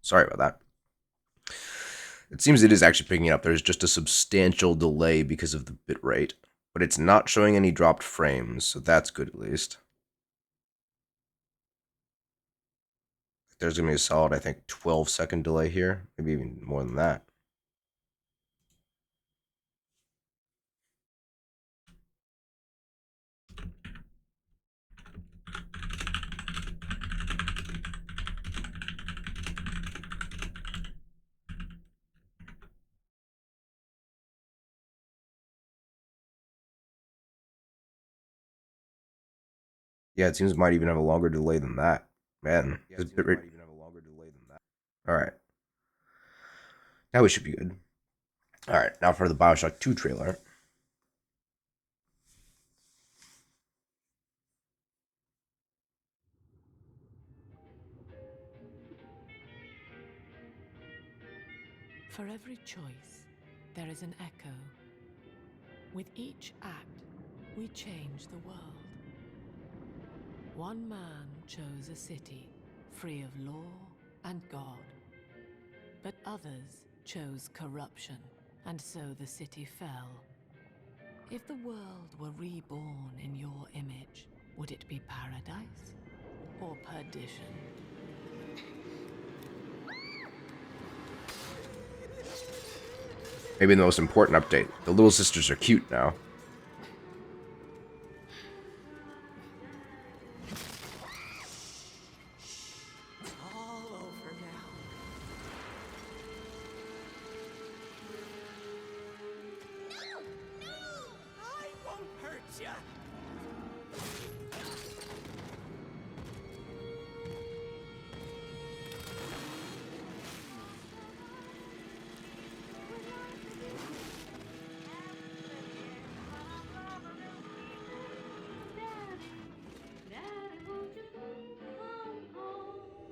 Sorry about that. It seems it is actually picking up. There's just a substantial delay because of the bitrate, but it's not showing any dropped frames, so that's good at least. There's going to be a solid, I think, 12-second delay here, maybe even more than that. Yeah, it seems it might even have a longer delay than that. Man, this bitrate. All right, now we should be good. All right, now for the Bioshock 2 trailer. For every choice, there is an echo. With each act, we change the world. One man chose a city free of law and God. But others chose corruption, and so the city fell. If the world were reborn in your image, would it be paradise or perdition? Maybe the most important update. The little sisters are cute now. All over now. I won't hurt you!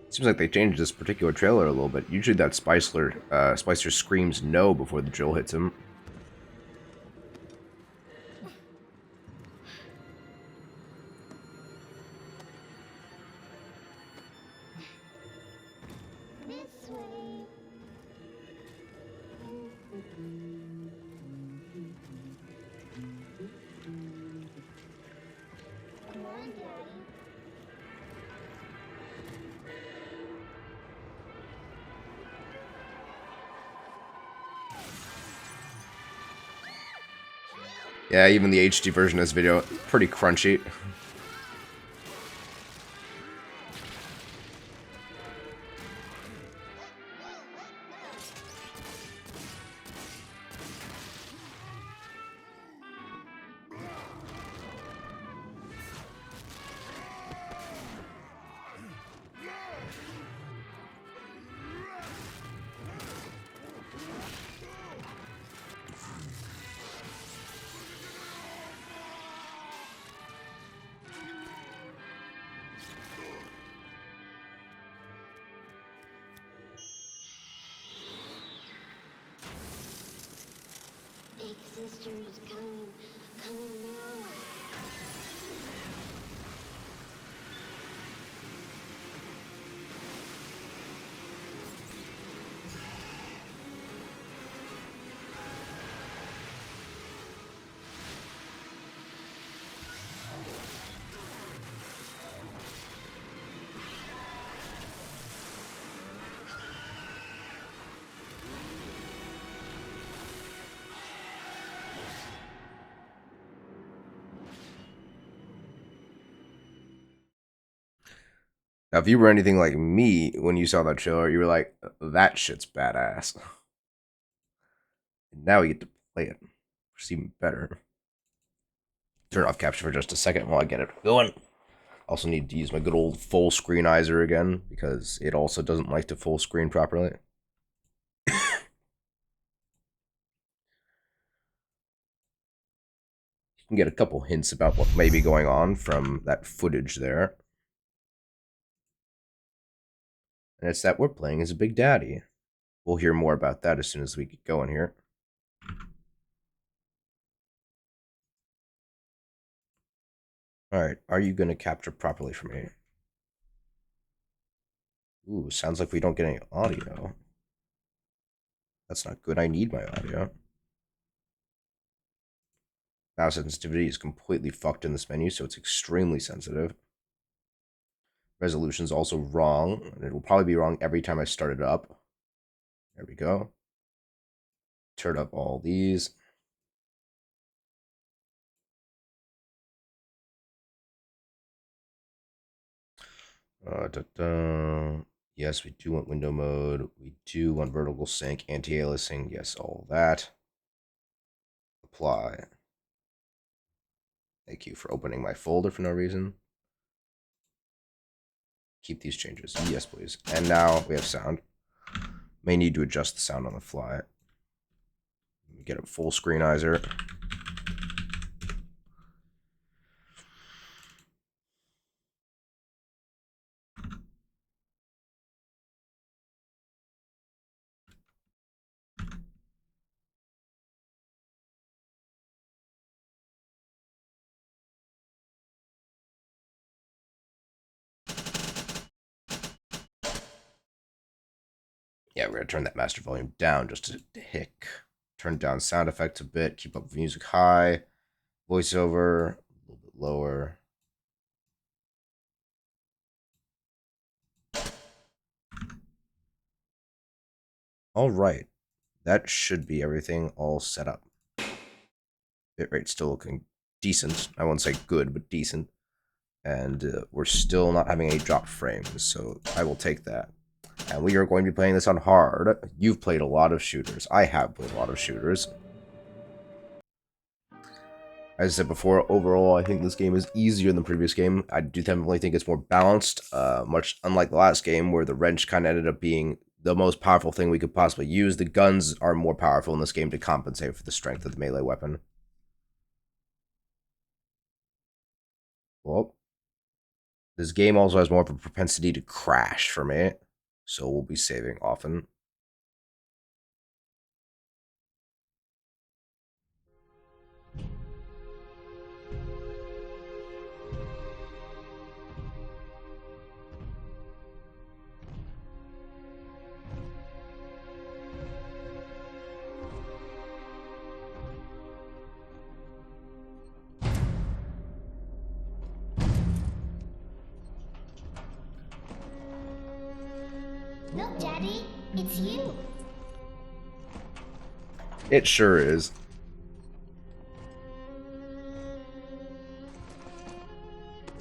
Seems like they changed this particular trailer a little bit. Usually that Spicer screams no before the drill hits him. This way. Come on, Daddy. Yeah, even the HD version of this video, pretty crunchy. Big sister is coming. Coming now. Now, if you were anything like me when you saw that trailer, you were like, that shit's badass. And now we get to play it. It's even better. Turn off capture for just a second while I get it going. Also need to use my good old full screenizer again because it also doesn't like to full screen properly. You can get a couple hints about what may be going on from that footage there. And it's that we're playing as a Big Daddy. We'll hear more about that as soon as we get going here. All right, are you going to capture properly for me? Ooh, sounds like we don't get any audio. That's not good. I need my audio. Mouse sensitivity is completely fucked in this menu, so it's extremely sensitive. Resolution's also wrong, and it will probably be wrong every time I start it up. There we go. Turn up all these. Yes, we do want window mode. We do want vertical sync, anti-aliasing. Yes, all that. Apply. Thank you for opening my folder for no reason. Keep these changes. Yes, please. And now we have sound. May need to adjust the sound on the fly. Get a full screenizer. Yeah, we're gonna turn that master volume down just a hick. Turn down sound effects a bit. Keep up music high. Voiceover a little bit lower. All right, that should be everything all set up. Bitrate still looking decent. I won't say good, but decent. And we're still not having any drop frames, so I will take that. And we are going to be playing this on hard. You've played a lot of shooters. I have played a lot of shooters. As I said before, overall, I think this game is easier than the previous game. I do definitely think it's more balanced, much unlike the last game, where the wrench kind of ended up being the most powerful thing we could possibly use. The guns are more powerful in this game to compensate for the strength of the melee weapon. Well, this game also has more of a propensity to crash for me, so we'll be saving often. Look, Daddy, it's you. It sure is.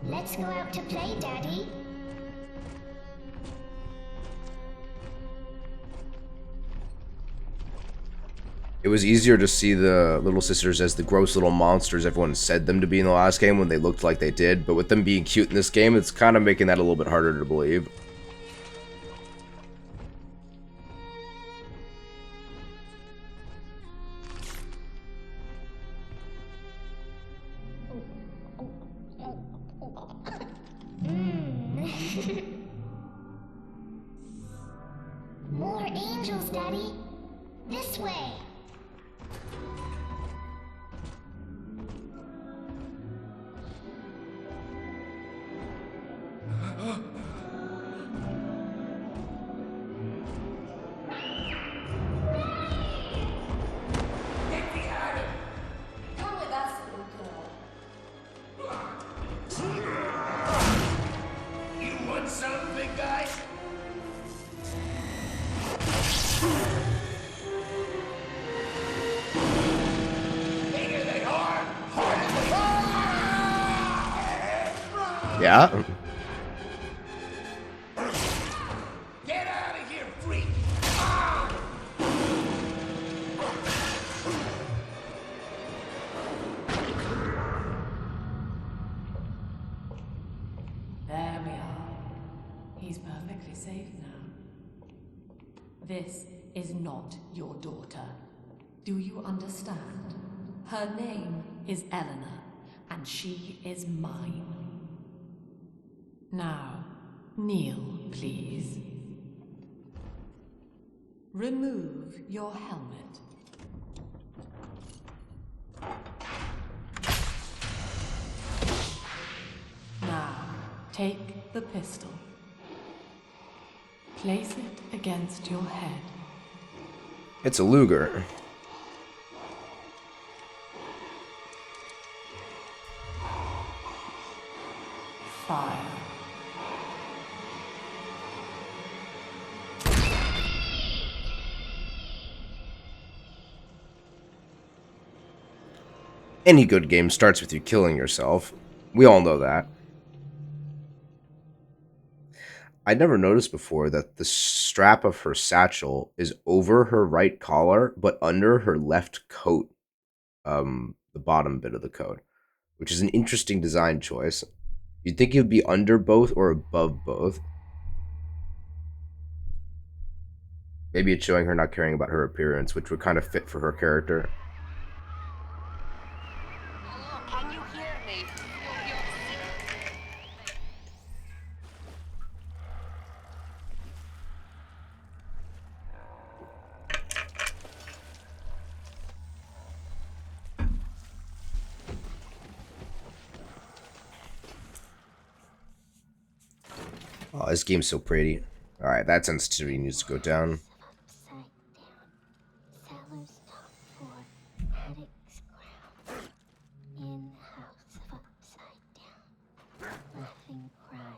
Let's go out to play, Daddy. It was easier to see the little sisters as the gross little monsters everyone said them to be in the last game when they looked like they did, but with them being cute in this game, it's kind of making that a little bit harder to believe. More angels, Daddy. This way. Come with us, little girl. You want some, big guy? Bigger than hard, harder than Yeah? Get out of here, freak! There we are. He's perfectly safe now. This is not your daughter. Do you understand? Her name is Eleanor, and she is mine. Now, kneel, please. Remove your helmet. Now, take the pistol. Place it against your head. It's a Luger. Fire. Any good game starts with you killing yourself. We all know that. I never noticed before that the strap of her satchel is over her right collar, but under her left coat, the bottom bit of the coat, which is an interesting design choice. You'd think it would be under both or above both. Maybe it's showing her not caring about her appearance, which would kind of fit for her character. Hello, can you hear me? Oh, this game's so pretty. Alright, that sensitivity needs to go down. Upside down. Sailor's top floor. Addict's crown. In the house of upside down. Laughing, crying,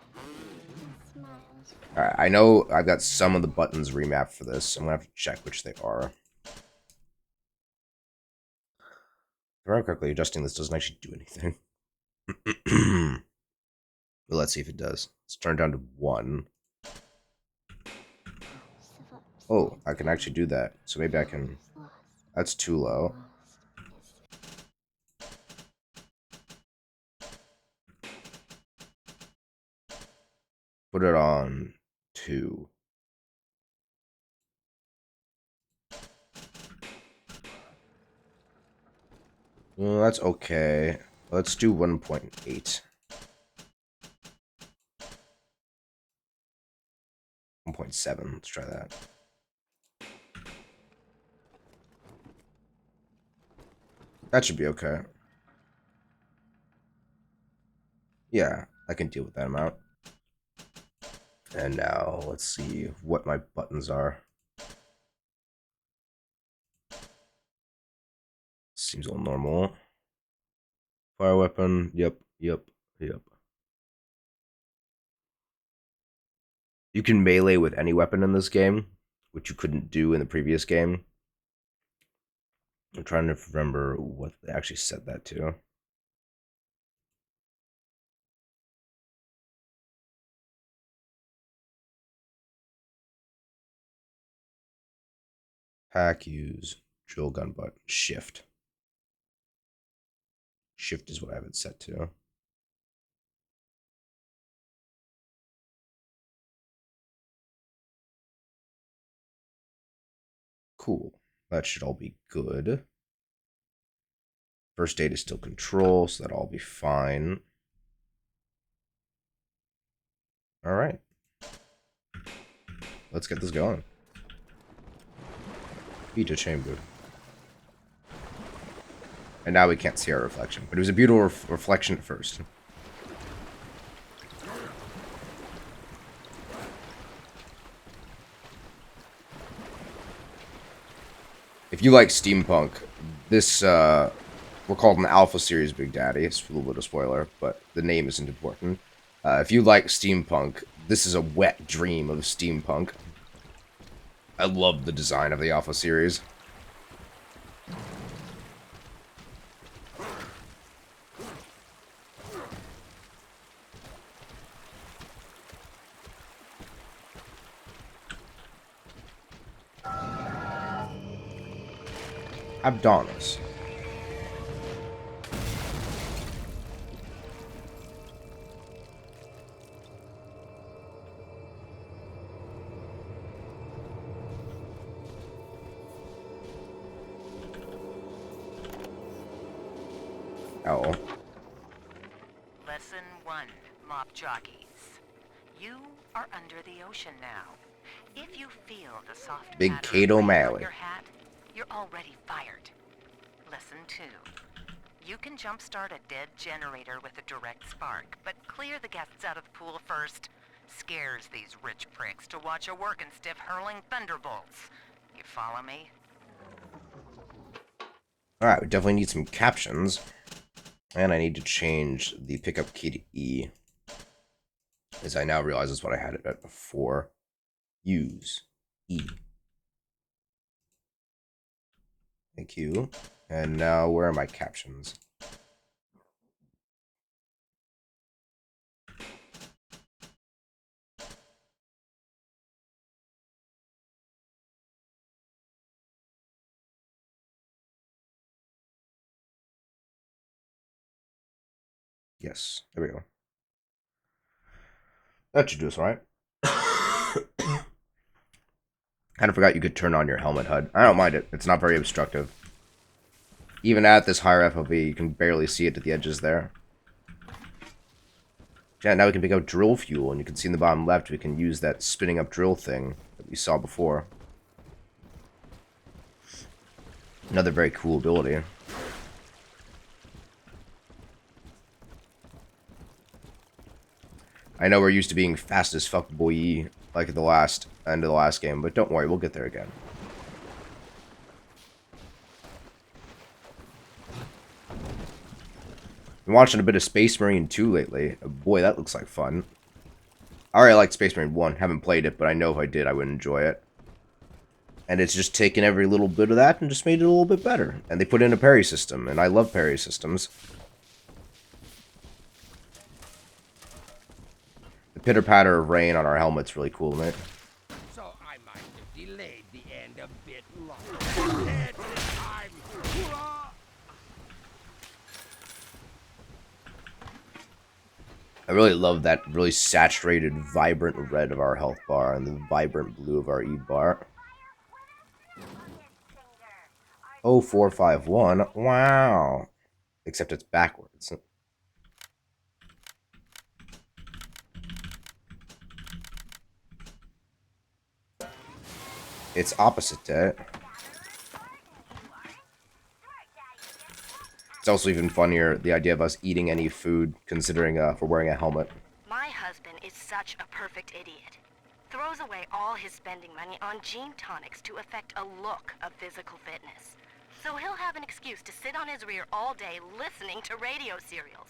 and smiles. Alright, I know I've got some of the buttons remapped for this. I'm gonna have to check which they are. If I remember correctly, adjusting this doesn't actually do anything. But let's see if it does. Let's turn it down to 1. Oh, I can actually do that. So maybe I can... That's too low. Put it on 2. Well, that's okay. Let's do 1.8. 1.7. Let's try that. That should be okay. Yeah, I can deal with that amount. And now, let's see what my buttons are. Seems all normal. Fire weapon, yep. You can melee with any weapon in this game, which you couldn't do in the previous game. I'm trying to remember what they actually said that to. Hack, use, drill gun button, shift. Shift is what I have it set to. Cool. That should all be good. First aid is still control, so that'll all be fine. Alright. Let's get this going. Beta chamber. And now we can't see our reflection. But it was a beautiful reflection at first. If you like steampunk, this, we're called an Alpha Series Big Daddy. It's a little bit of spoiler, but the name isn't important. If you like steampunk, this is a wet dream of steampunk. I love the design of the Alpha Series. Abdonis. Oh. Lesson 1, Mop Jockeys. You are under the ocean now. If you feel the soft Big patter Kate of rain O'Malley. on your hat, you're already fired. Lesson 2. You can jumpstart a dead generator with a direct spark, but clear the guests out of the pool first. Scares these rich pricks to watch a working stiff hurling thunderbolts. You follow me? Alright, we definitely need some captions. And I need to change the pickup key to E. As I now realize is what I had it at before. Use E. Thank you. And now, where are my captions? Yes, there we go. That should do us, right? Kind of forgot you could turn on your helmet HUD. I don't mind it. It's not very obstructive. Even at this higher FOV, you can barely see it at the edges there. Yeah, now we can pick up drill fuel, and you can see in the bottom left, we can use that spinning up drill thing that we saw before. Another very cool ability. I know we're used to being fast as fuck boy, like at the last end of the last game, but don't worry, we'll get there again. Been watching a bit of Space Marine 2 lately. Boy, that looks like fun. I already liked Space Marine 1, haven't played it, but I know if I did, I would enjoy it. And it's just taken every little bit of that and just made it a little bit better. And they put in a parry system, and I love parry systems. The pitter-patter of rain on our helmet's really cool, mate. So I might have delayed the end a bit longer. Head time. I really love that really saturated, vibrant red of our health bar and the vibrant blue of our E bar. 0451. Wow. Except it's backwards. It's opposite to it. It's also even funnier, the idea of us eating any food, considering for wearing a helmet. My husband is such a perfect idiot. Throws away all his spending money on gene tonics to affect a look of physical fitness. So he'll have an excuse to sit on his rear all day listening to radio serials.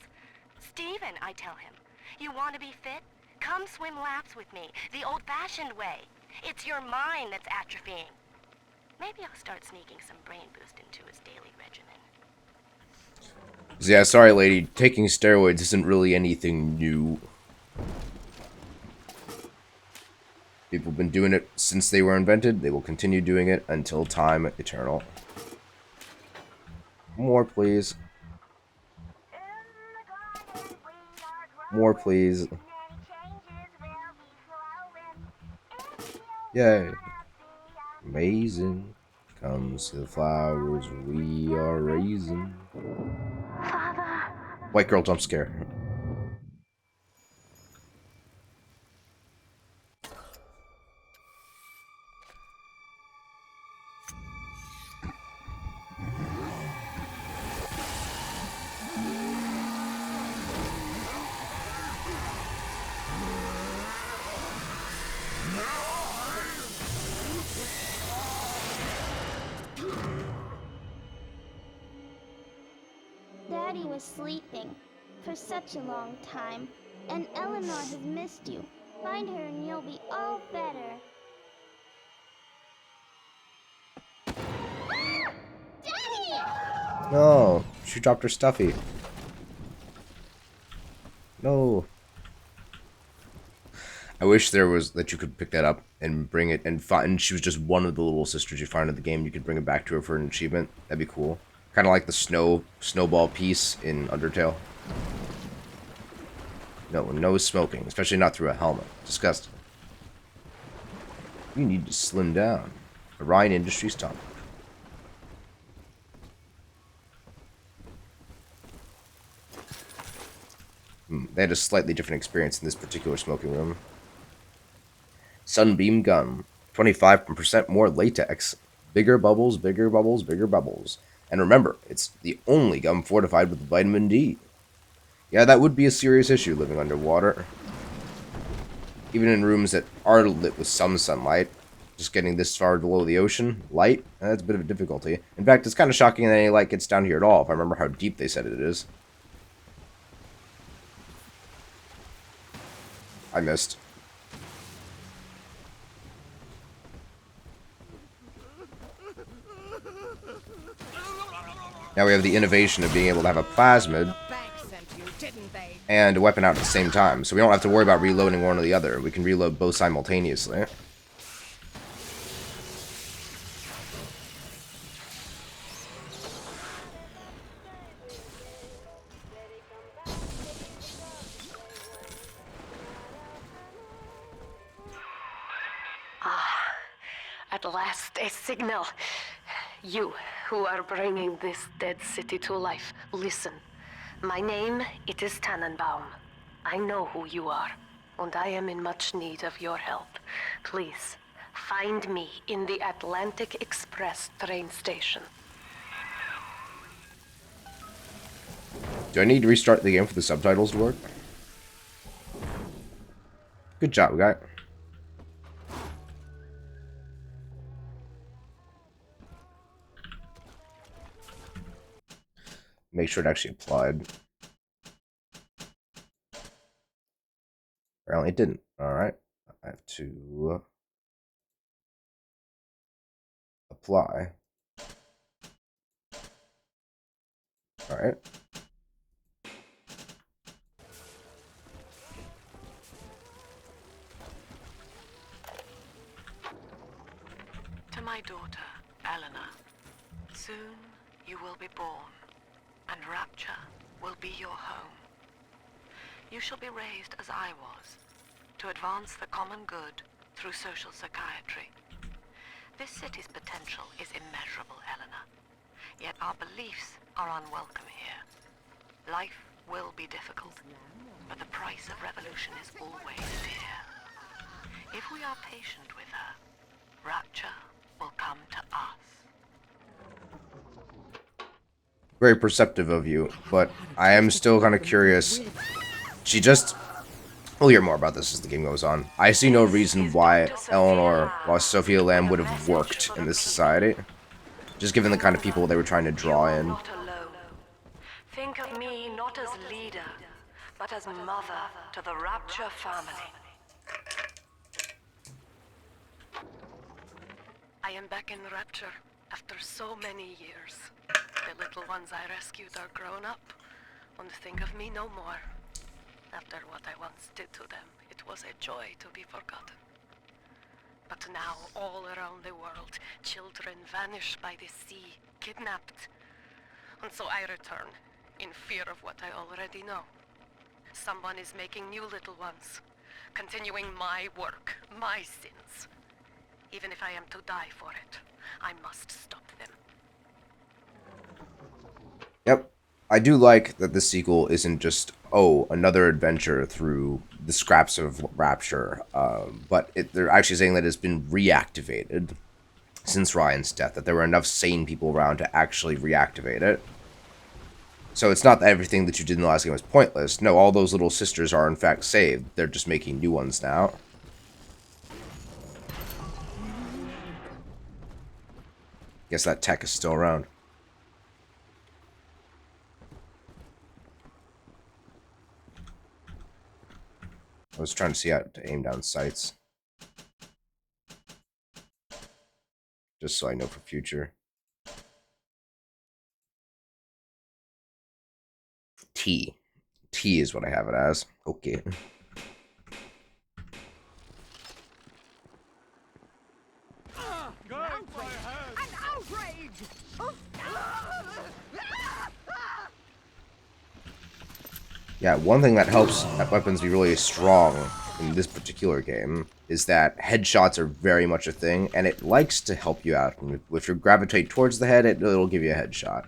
Steven, I tell him, you want to be fit? Come swim laps with me, the old-fashioned way. It's your mind that's atrophying. Maybe I'll start sneaking some brain boost into his daily regimen. Yeah, sorry lady, taking steroids isn't really anything new. People have been doing it since they were invented. They will continue doing it until time eternal. More, please. More, please. Yay. Amazing. Comes the flowers we are raising. White girl jump scare. Daddy was sleeping for such a long time, and Eleanor has missed you. Find her and you'll be all better. Daddy! No, she dropped her stuffy. No. I wish there was that you could pick that up and bring it and find. She was just one of the little sisters you find in the game. You could bring it back to her for an achievement. That'd be cool. Kind of like the snowball piece in Undertale. No smoking, especially not through a helmet. Disgusting. You need to slim down. Orion Industries top. They had a slightly different experience in this particular smoking room. Sunbeam gun. 25% more latex. Bigger bubbles, bigger bubbles, bigger bubbles. And remember, it's the only gum fortified with vitamin D. Yeah, that would be a serious issue living underwater. even in rooms that are lit with some sunlight, just getting this far below the ocean, light, that's a bit of a difficulty. In fact, it's kind of shocking that any light gets down here at all, if I remember how deep they said it is. I missed. Now we have the innovation of being able to have a plasmid and a weapon out at the same time, so we don't have to worry about reloading one or the other. We can reload both simultaneously. At last, a signal. You, who are bringing this dead city to life, listen. My name, it is Tannenbaum. I know who you are, and I am in much need of your help. Please, find me in the Atlantic Express train station. Do I need to restart the game for the subtitles to work? Good job, guy. Make sure it actually applied. Apparently it didn't. Alright. I have to apply. Alright. To my daughter, Eleanor, soon you will be born, and Rapture will be your home. You shall be raised as I was, to advance the common good through social psychiatry. This city's potential is immeasurable, Eleanor, yet our beliefs are unwelcome here. Life will be difficult, but the price of revolution is always dear. If we are patient with her, Rapture will come to us. Very perceptive of you, but I am still kind of curious. She just... We'll hear more about this as the game goes on. I see no reason why Sophia Lamb would have worked in this society. Just given the kind of people they were trying to draw in. Not alone. Think of me not as leader, but as mother to the Rapture family. I am back in Rapture after so many years. The little ones I rescued are grown up, and think of me no more. After what I once did to them, it was a joy to be forgotten. But now, all around the world, children vanish by the sea, kidnapped. And so I return, in fear of what I already know. Someone is making new little ones, continuing my work, my sins. Even if I am to die for it, I must stop them. Yep. I do like that this sequel isn't just, oh, another adventure through the scraps of Rapture, but they're actually saying that it's been reactivated since Ryan's death, that there were enough sane people around to actually reactivate it. So it's not that everything that you did in the last game was pointless. No, all those little sisters are in fact saved. They're just making new ones now. Guess that tech is still around. I was trying to see how to aim down sights. Just so I know for future. T. T is what I have it as. Okay. An outrage! Yeah, one thing that helps that weapons be really strong in this particular game is that headshots are very much a thing, and it likes to help you out. And if you gravitate towards the head, it'll give you a headshot.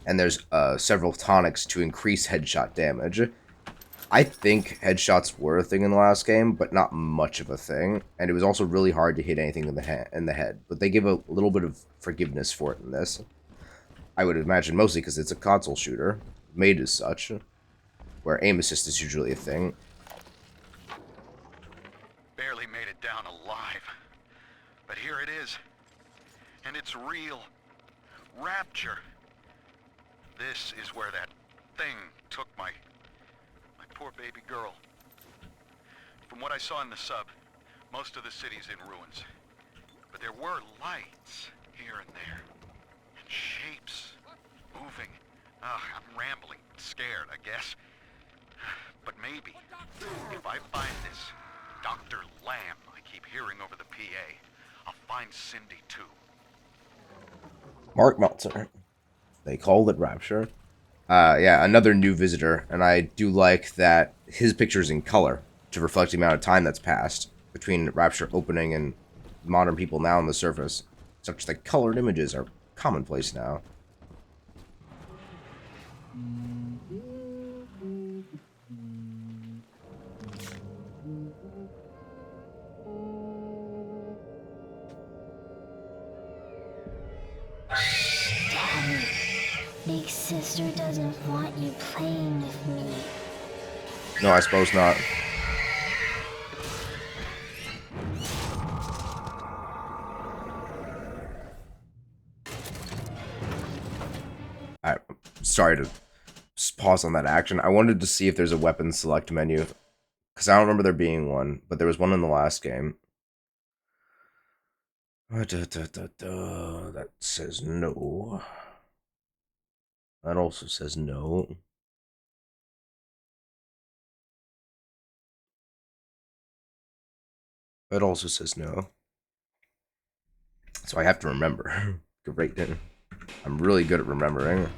And there's several tonics to increase headshot damage. I think headshots were a thing in the last game, but not much of a thing. And it was also really hard to hit anything in the head. But they give a little bit of forgiveness for it in this. I would imagine mostly because it's a console shooter, made as such, where aim assist is usually a thing. Here it is. And it's real. Rapture. This is where that thing took my poor baby girl. From what I saw in the sub, most of the city's in ruins. But there were lights here and there. And shapes moving. I'm rambling, scared, I guess. But maybe, if I find this Dr. Lamb I keep hearing over the PA, I'll find Cindy too. Mark Meltzer. They called it Rapture. Yeah, another new visitor, and I do like that his picture's in color to reflect the amount of time that's passed between Rapture opening and modern people now on the surface. Such that colored images are commonplace now. Damn it. Big sister doesn't want you playing with me. No, I suppose not. Sorry to pause on that action. I wanted to see if there's a weapon select menu, because I don't remember there being one, but there was one in the last game. That says no. That also says no. It also says no. So I have to remember. Great. I'm really good at remembering.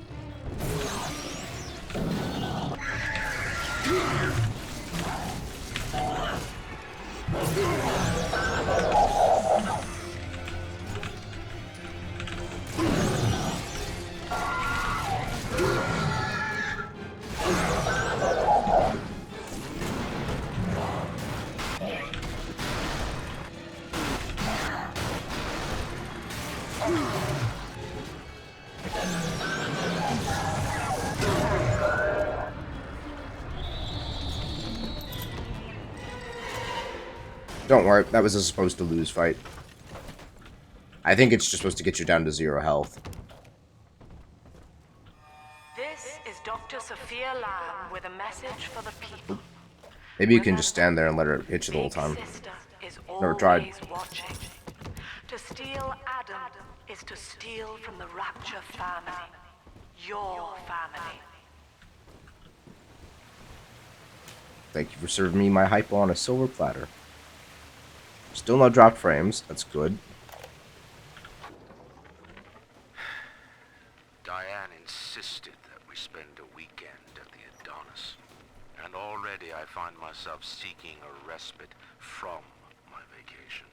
Don't worry, that was a supposed to lose fight. I think it's just supposed to get you down to 0 health. This is Dr. Sophia Lamb with a message for the people. Maybe you can just stand there and let her hit you the whole time. Never tried. Watching. To steal Adam is to steal from the Rapture family. Your family. Thank you for serving me my hypo on a silver platter. Still no dropped frames. That's good. Diane insisted that we spend a weekend at the Adonis. And already I find myself seeking a respite from my vacation.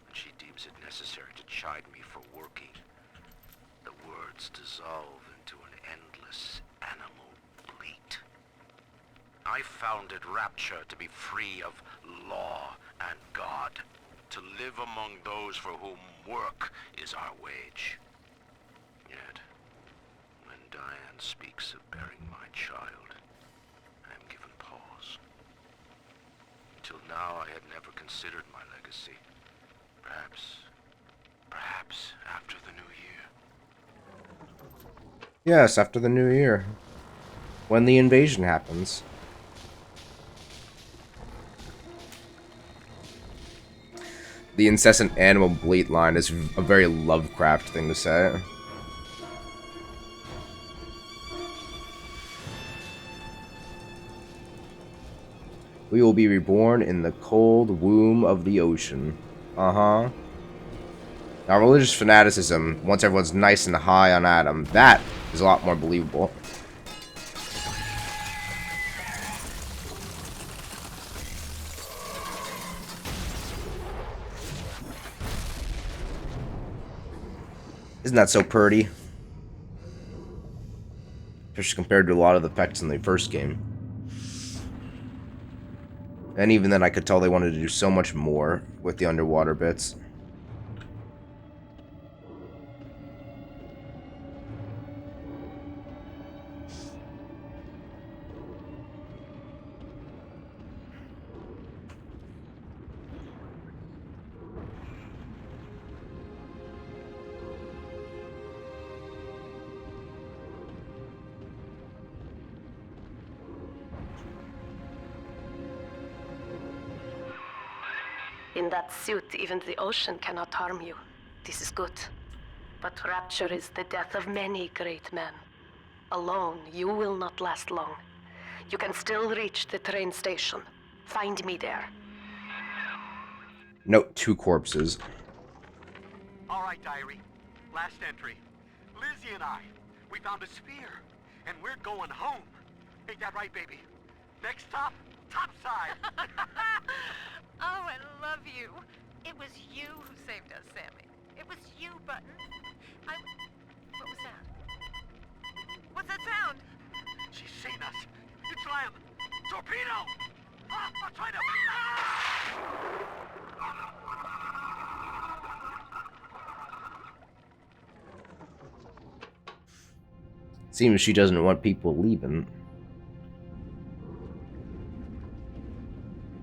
And she deems it necessary to chide me for working. The words dissolve into an endless animal bleat. I founded Rapture to be free of law and God, to live among those for whom work is our wage. Yet, when Diane speaks of bearing my child, I am given pause. Until now, I had never considered my legacy. Perhaps after the new year. Yes, after the new year. When the invasion happens. The incessant animal bleat line is a very Lovecraft thing to say. We will be reborn in the cold womb of the ocean. Uh-huh. Now, religious fanaticism, once everyone's nice and high on Adam, that is a lot more believable. Isn't that so purty? Especially compared to a lot of the effects in the first game. And even then, I could tell they wanted to do so much more with the underwater bits. In that suit, even the ocean cannot harm you. This is good. But rapture is the death of many great men. Alone, you will not last long. You can still reach the train station. Find me there. Note 2 corpses. All right, diary. Last entry. Lizzie and I, we found a sphere, and we're going home. Ain't that right, baby? Next stop, topside. Oh, I love you. It was you who saved us, Sammy. It was you, Button. What was that? What's that sound? She's seen us. It's Lamb. Torpedo! Ah, I'm trying to... Seems she doesn't want people leaving.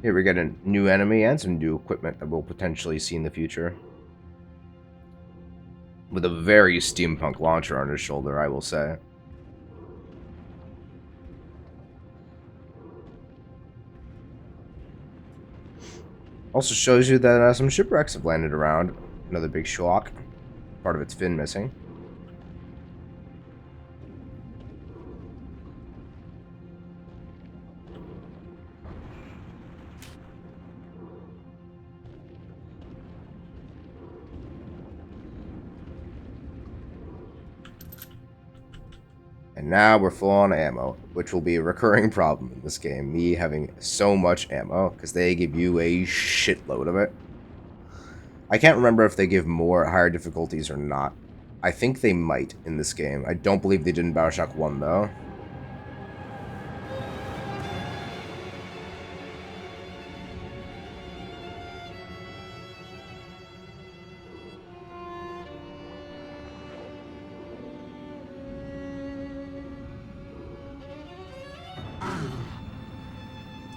Here we get a new enemy and some new equipment that we'll potentially see in the future. With a very steampunk launcher on his shoulder, I will say. Also shows you that some shipwrecks have landed around. Another big shock. Part of its fin missing. And now we're full on ammo, which will be a recurring problem in this game. Me having so much ammo, because they give you a shitload of it. I can't remember if they give more at higher difficulties or not. I think they might in this game. I don't believe they did in Bioshock 1, though.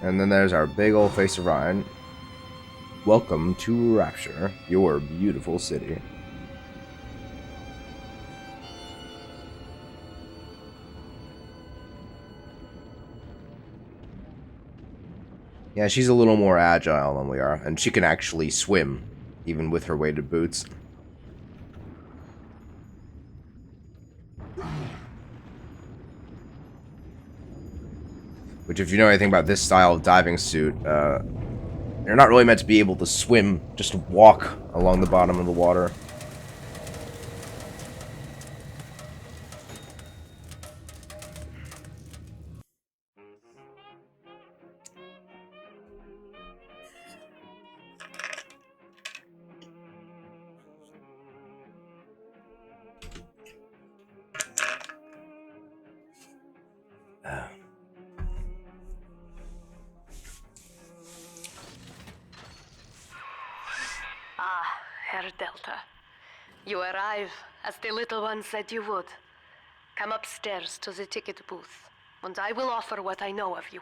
And then there's our big old face of Ryan. Welcome to Rapture, your beautiful city. Yeah, she's a little more agile than we are, and she can actually swim, even with her weighted boots. Which, if you know anything about this style of diving suit, you're not really meant to be able to swim, just walk along the bottom of the water. Herr Delta. You arrive, as the little one said you would. Come upstairs to the ticket booth, and I will offer what I know of you.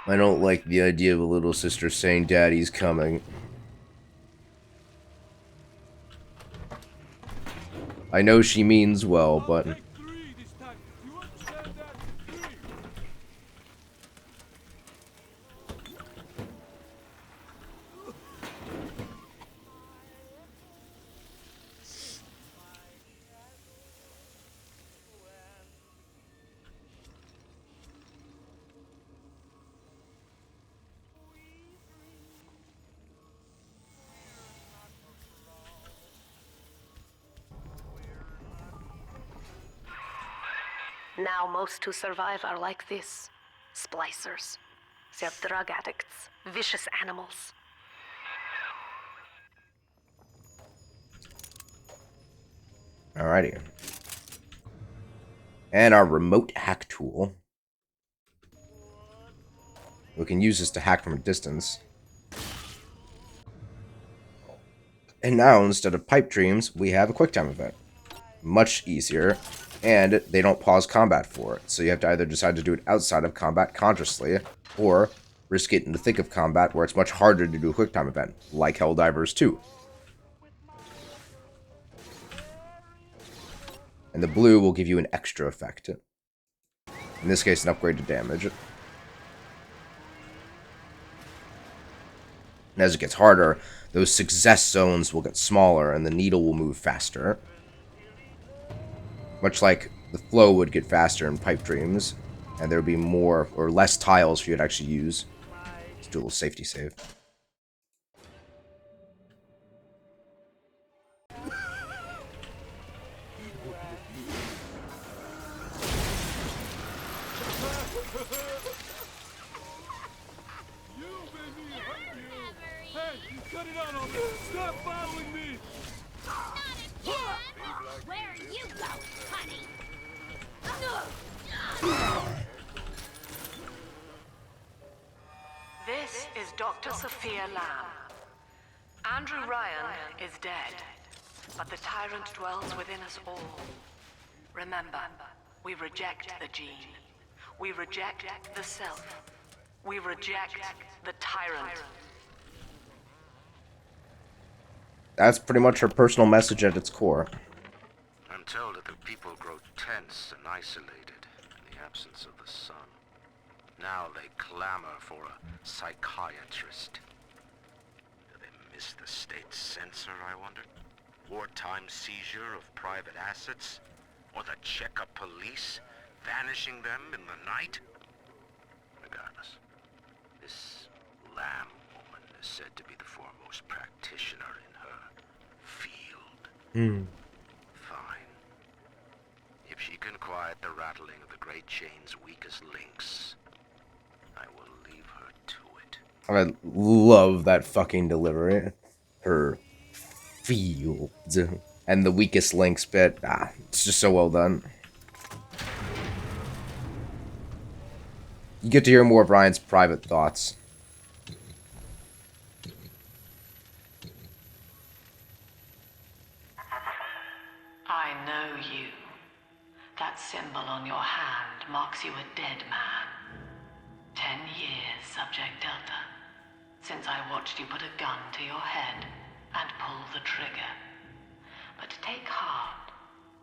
I don't like the idea of a little sister saying Daddy's coming. I know she means well, but... Now most who survive are like this. Splicers. They're drug addicts. Vicious animals. Alrighty. And our remote hack tool. We can use this to hack from a distance. And now, instead of pipe dreams, we have a QuickTime event. Much easier. And they don't pause combat for it, so you have to either decide to do it outside of combat consciously, or risk it in the thick of combat where it's much harder to do a QuickTime event, like Helldivers 2. And the blue will give you an extra effect. In this case, an upgrade to damage. And as it gets harder, those success zones will get smaller and the needle will move faster. Much like the flow would get faster in Pipe Dreams, and there would be more or less tiles for you to actually use. Let's do a little safety save. This is Dr. Sophia Lamb. Andrew Ryan is dead, but the tyrant dwells within us all. Remember, we reject the gene. We reject the self. We reject the tyrant. That's pretty much her personal message at its core. I'm told that the people grow tense and isolated in the absence of the sun. Now they clamor for a psychiatrist. Do they miss the state censor, I wonder? Wartime seizure of private assets? Or the checkup police vanishing them in the night? Regardless, this Lamb woman is said to be the foremost practitioner in her field. Fine. If she can quiet the rattling of the Great Chain's weakest links, I will leave her to it. I love that fucking delivery. Her field. And the weakest links bit. It's just so well done. You get to hear more of Ryan's private thoughts. I know you. That symbol on your hand marks you a dead man. 10 years, Subject Delta, since I watched you put a gun to your head and pull the trigger. But take heart.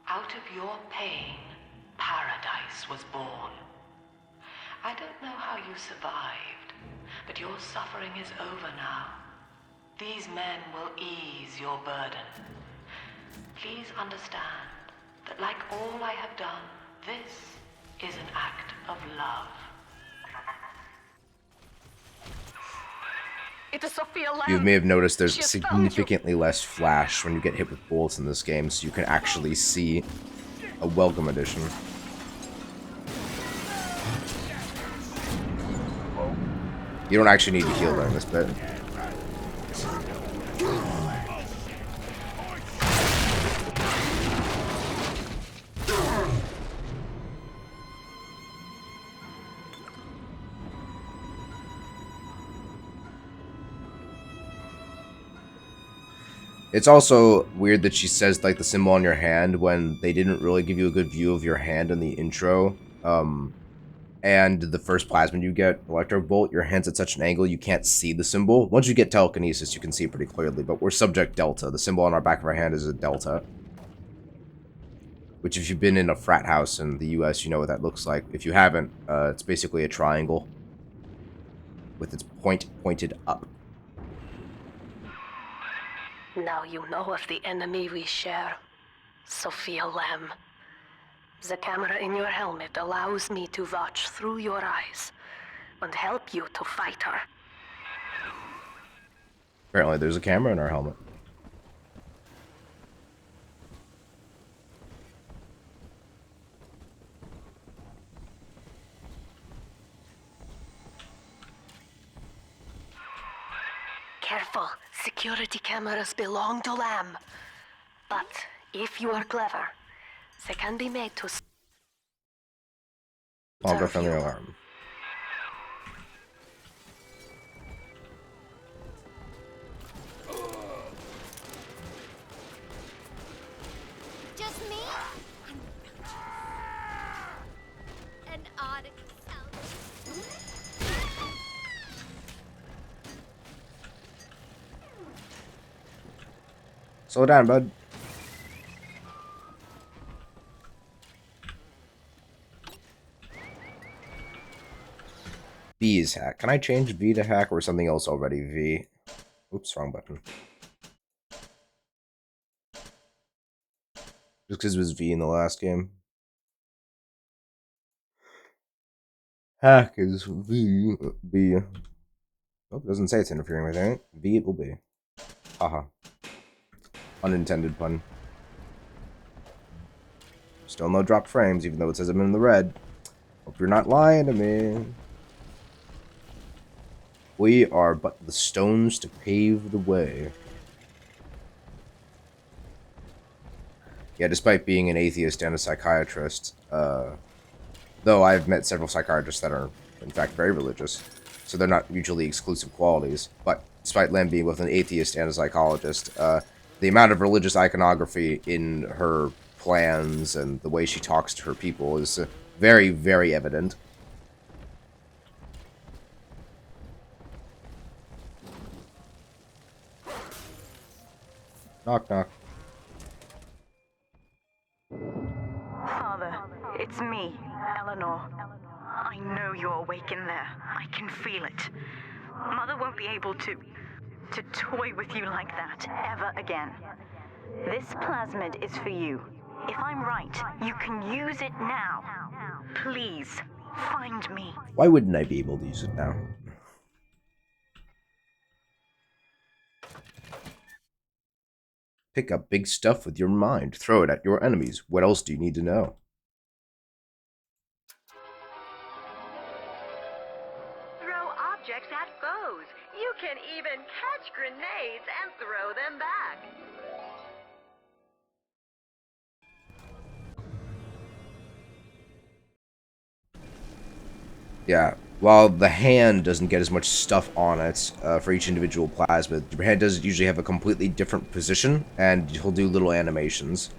Out of your pain, paradise was born. I don't know how you survived, but your suffering is over now. These men will ease your burden. Please understand that like all I have done, this is an act of love. It is Sophia Lamb. You may have noticed there's She has found significantly less flash when you get hit with bullets in this game, so you can actually see a welcome addition. You don't actually need to heal during this bit. It's also weird that she says, like, the symbol on your hand when they didn't really give you a good view of your hand in the intro. And the first plasmid you get, Electro Bolt, your hand's at such an angle you can't see the symbol. Once you get telekinesis, you can see it pretty clearly, but we're Subject Delta. The symbol on our back of our hand is a delta. Which, if you've been in a frat house in the US, you know what that looks like. If you haven't, it's basically a triangle with its point pointed up. Now you know of the enemy we share, Sophia Lamb. The camera in your helmet allows me to watch through your eyes and help you to fight her. Apparently there's a camera in our helmet. Careful, security cameras belong to Lamb. But if you are clever, they can be made to I'll go serve from the you. alarm. Just me? An odd sound. Slow down, bud. V is hack. Can I change V to hack or something else already V? Oops, wrong button. Just because it was V in the last game. Hack is V. B. Oh, it doesn't say it's interfering with anything. V it will be. Haha. Unintended pun. Still no dropped frames, even though it says I'm in the red. Hope you're not lying to me. We are but the stones to pave the way. Yeah, despite being an atheist and a psychiatrist, though I've met several psychiatrists that are, in fact, very religious, so they're not mutually exclusive qualities, but despite Len being both an atheist and a psychologist, the amount of religious iconography in her plans and the way she talks to her people is very, very evident. Knock, knock. Father, it's me, Eleanor. I know you're awake in there. I can feel it. Mother won't be able to toy with you like that ever again. This plasmid is for you. If I'm right, you can use it now. Please, find me. Why wouldn't I be able to use it now? Pick up big stuff with your mind. Throw it at your enemies. What else do you need to know? Throw objects at foes. You can even catch grenades and throw them back. Yeah, while the hand doesn't get as much stuff on it for each individual plasmid, your hand does usually have a completely different position, and he'll do little animations.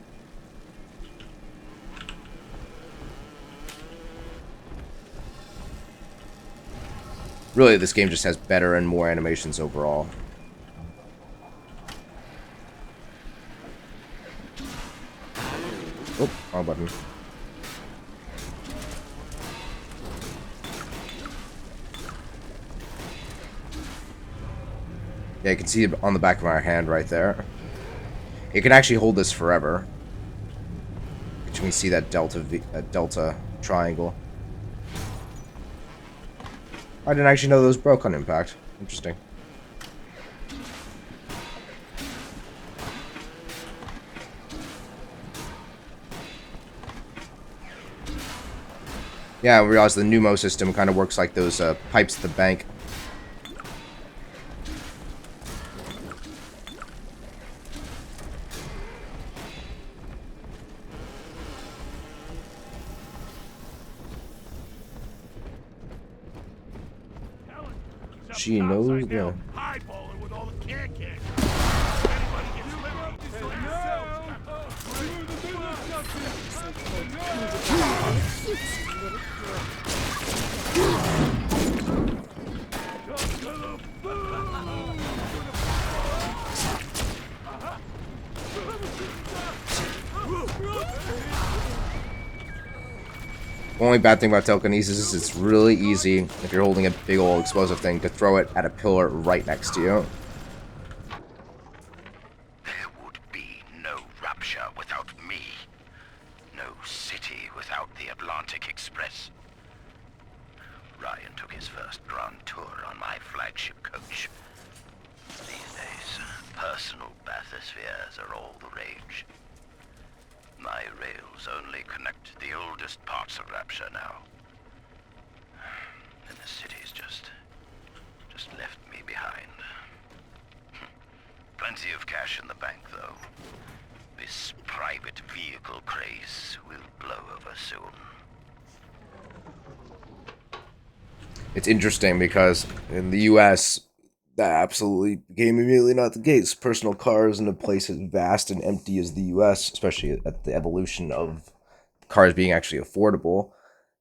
Really, this game just has better and more animations overall. Oh, wrong button. Yeah, you can see it on the back of my hand right there. It can actually hold this forever. Can we see that delta triangle? I didn't actually know those broke on impact. Interesting. Yeah, I realized the Pneumo system kind of works like those pipes at the bank. She knows, yeah. Highballing with all the can-can. Anybody gets lippy, just let yourselves. Only bad thing about telekinesis is it's really easy, if you're holding a big old explosive thing, to throw it at a pillar right next to you. There would be no Rapture without me. No city without the Atlantic Express. Ryan took his first grand tour on my flagship coach. These days, personal bathyspheres are all the rage. My rails only connect the oldest parts of Rapture now. And the city's just left me behind. Plenty of cash in the bank, though. This private vehicle craze will blow over soon. It's interesting because in the US, that absolutely became immediately not the case. Personal cars in a place as vast and empty as the US, especially at the evolution of cars being actually affordable,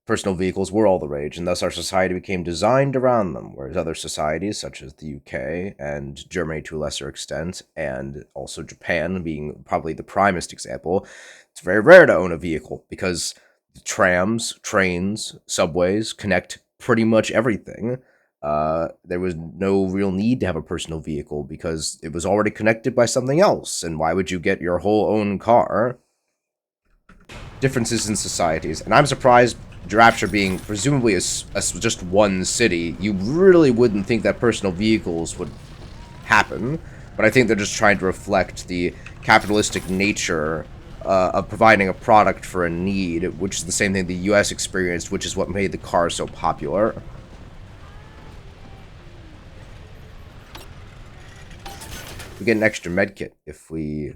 personal vehicles were all the rage, and thus our society became designed around them, whereas other societies, such as the UK and Germany to a lesser extent, and also Japan being probably the primest example, it's very rare to own a vehicle because the trams, trains, subways connect pretty much everything. there was no real need to have a personal vehicle because it was already connected by something else. And why would you get your whole own car? Differences in societies. And I'm surprised, Rapture being presumably as just one city, you really wouldn't think that personal vehicles would happen. But I think they're just trying to reflect the capitalistic nature of providing a product for a need, which is the same thing the US experienced, which is what made the car so popular. We get an extra medkit if we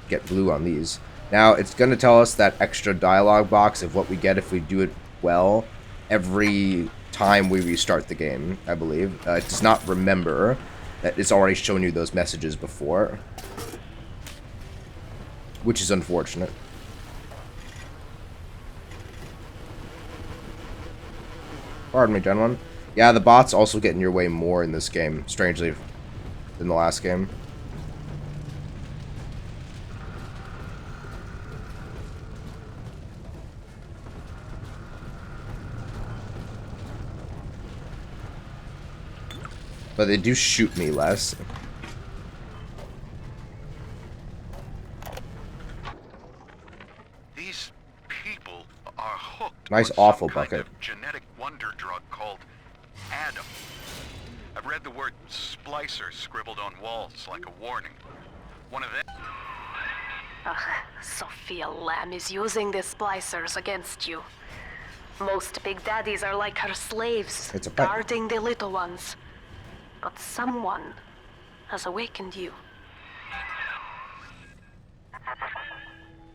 get blue on these. Now, it's going to tell us that extra dialogue box of what we get if we do it well every time we restart the game, I believe. It does not remember that it's already shown you those messages before, which is unfortunate. Pardon me, gentlemen. Yeah, the bots also get in your way more in this game, strangely, than the last game. But they do shoot me less. These people are hooked Nice on awful some kind bucket. of genetic wonder drug called Adam. I've read the word splicer scribbled on walls like a warning. One of them. Ugh, Sophia Lamb is using the splicers against you. Most big daddies are like her slaves, It's a fight. guarding the little ones. But someone has awakened you.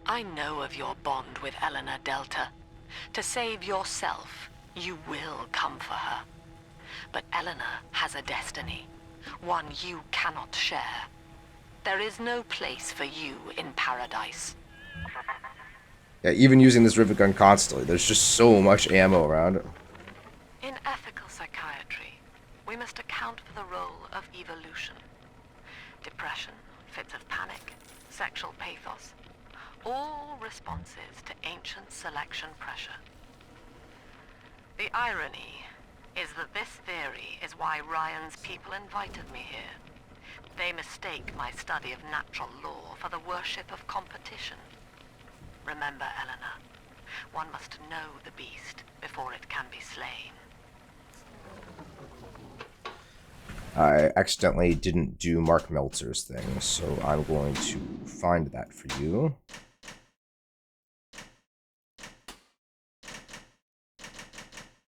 I know of your bond with Eleanor Delta. To save yourself, you will come for her. But Eleanor has a destiny, one you cannot share. There is no place for you in paradise. Yeah, even using this rivet gun constantly, there's just so much ammo around it. In ethical psychiatry, we must account for the role of evolution. Depression, fits of panic, sexual pathos, all responses to ancient selection pressure. The irony is that this theory is why Ryan's people invited me here. They mistake my study of natural law for the worship of competition. Remember, Eleanor, one must know the beast before it can be slain. I accidentally didn't do Mark Meltzer's thing, so I'm going to find that for you.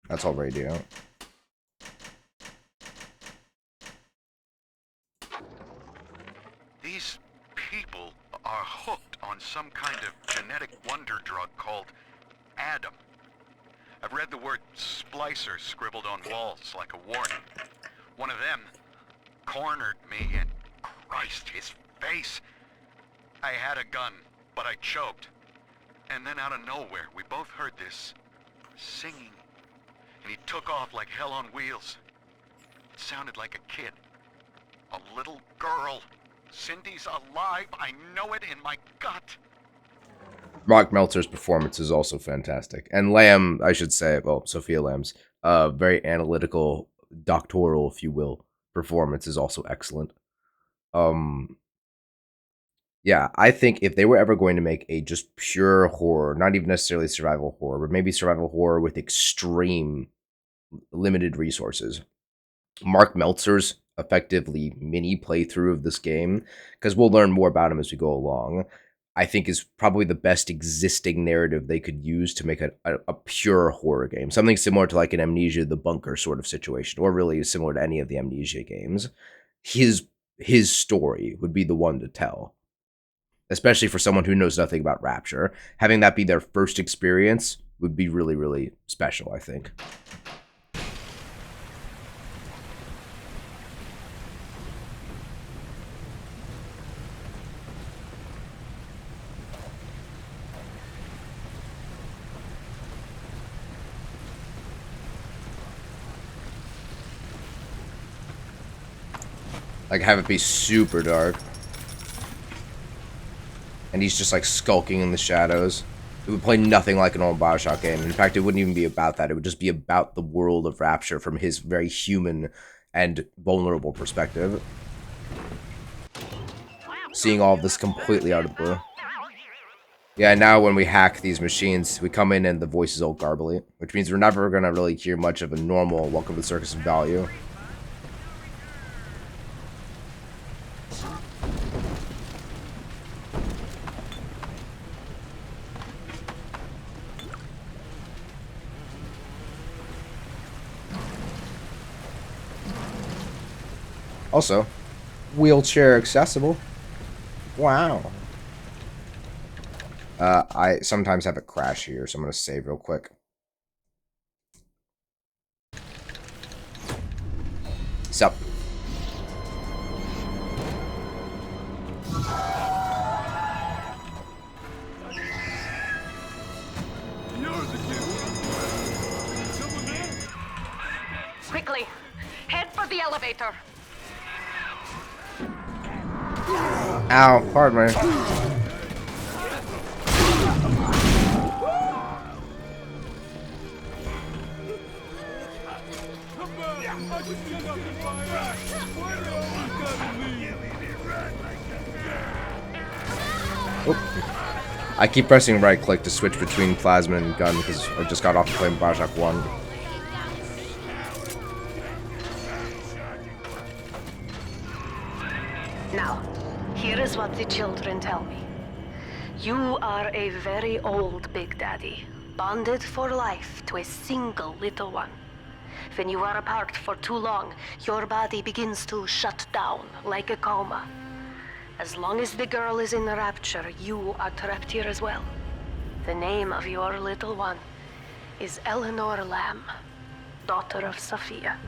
That's all radio. These people are hooked on some kind of genetic wonder drug called Adam. I've read the word splicer scribbled on walls like a warning. One of them cornered me and Christ, his face. I had a gun, but I choked. And then out of nowhere, we both heard this singing. And he took off like hell on wheels. It sounded like a kid. A little girl. Cindy's alive. I know it in my gut. Mark Meltzer's performance is also fantastic. And Lamb, I should say, well, Sophia Lamb's very analytical, doctoral, if you will, performance is also excellent. Yeah, I think if they were ever going to make a just pure horror, not even necessarily survival horror, but maybe survival horror with extreme limited resources, Mark Meltzer's effectively mini playthrough of this game, because we'll learn more about him as we go along, I think is probably the best existing narrative they could use to make a pure horror game. Something similar to like an Amnesia the Bunker sort of situation, or really similar to any of the Amnesia games. His story would be the one to tell. Especially for someone who knows nothing about Rapture. Having that be their first experience would be really, really special, I think. Like, have it be super dark. And he's just, like, skulking in the shadows. It would play nothing like an old Bioshock game. In fact, it wouldn't even be about that. It would just be about the world of Rapture from his very human and vulnerable perspective. Seeing all of this completely out of the blue. Yeah, now when we hack these machines, we come in and the voice is all garbly, which means we're never going to really hear much of a normal Welcome to the Circus of Value. Also, wheelchair accessible. Wow. I sometimes have a crash here, so I'm going to save real quick. Sup? Quickly, head for the elevator. Ow, pardon me. I keep pressing right click to switch between plasma and gun because I just got off playing Bioshock 1. Now, here is what the children tell me. You are a very old Big Daddy, bonded for life to a single little one. When you are apart for too long, your body begins to shut down like a coma. As long as the girl is in the Rapture, you are trapped here as well. The name of your little one is Eleanor Lamb, daughter of Sophia.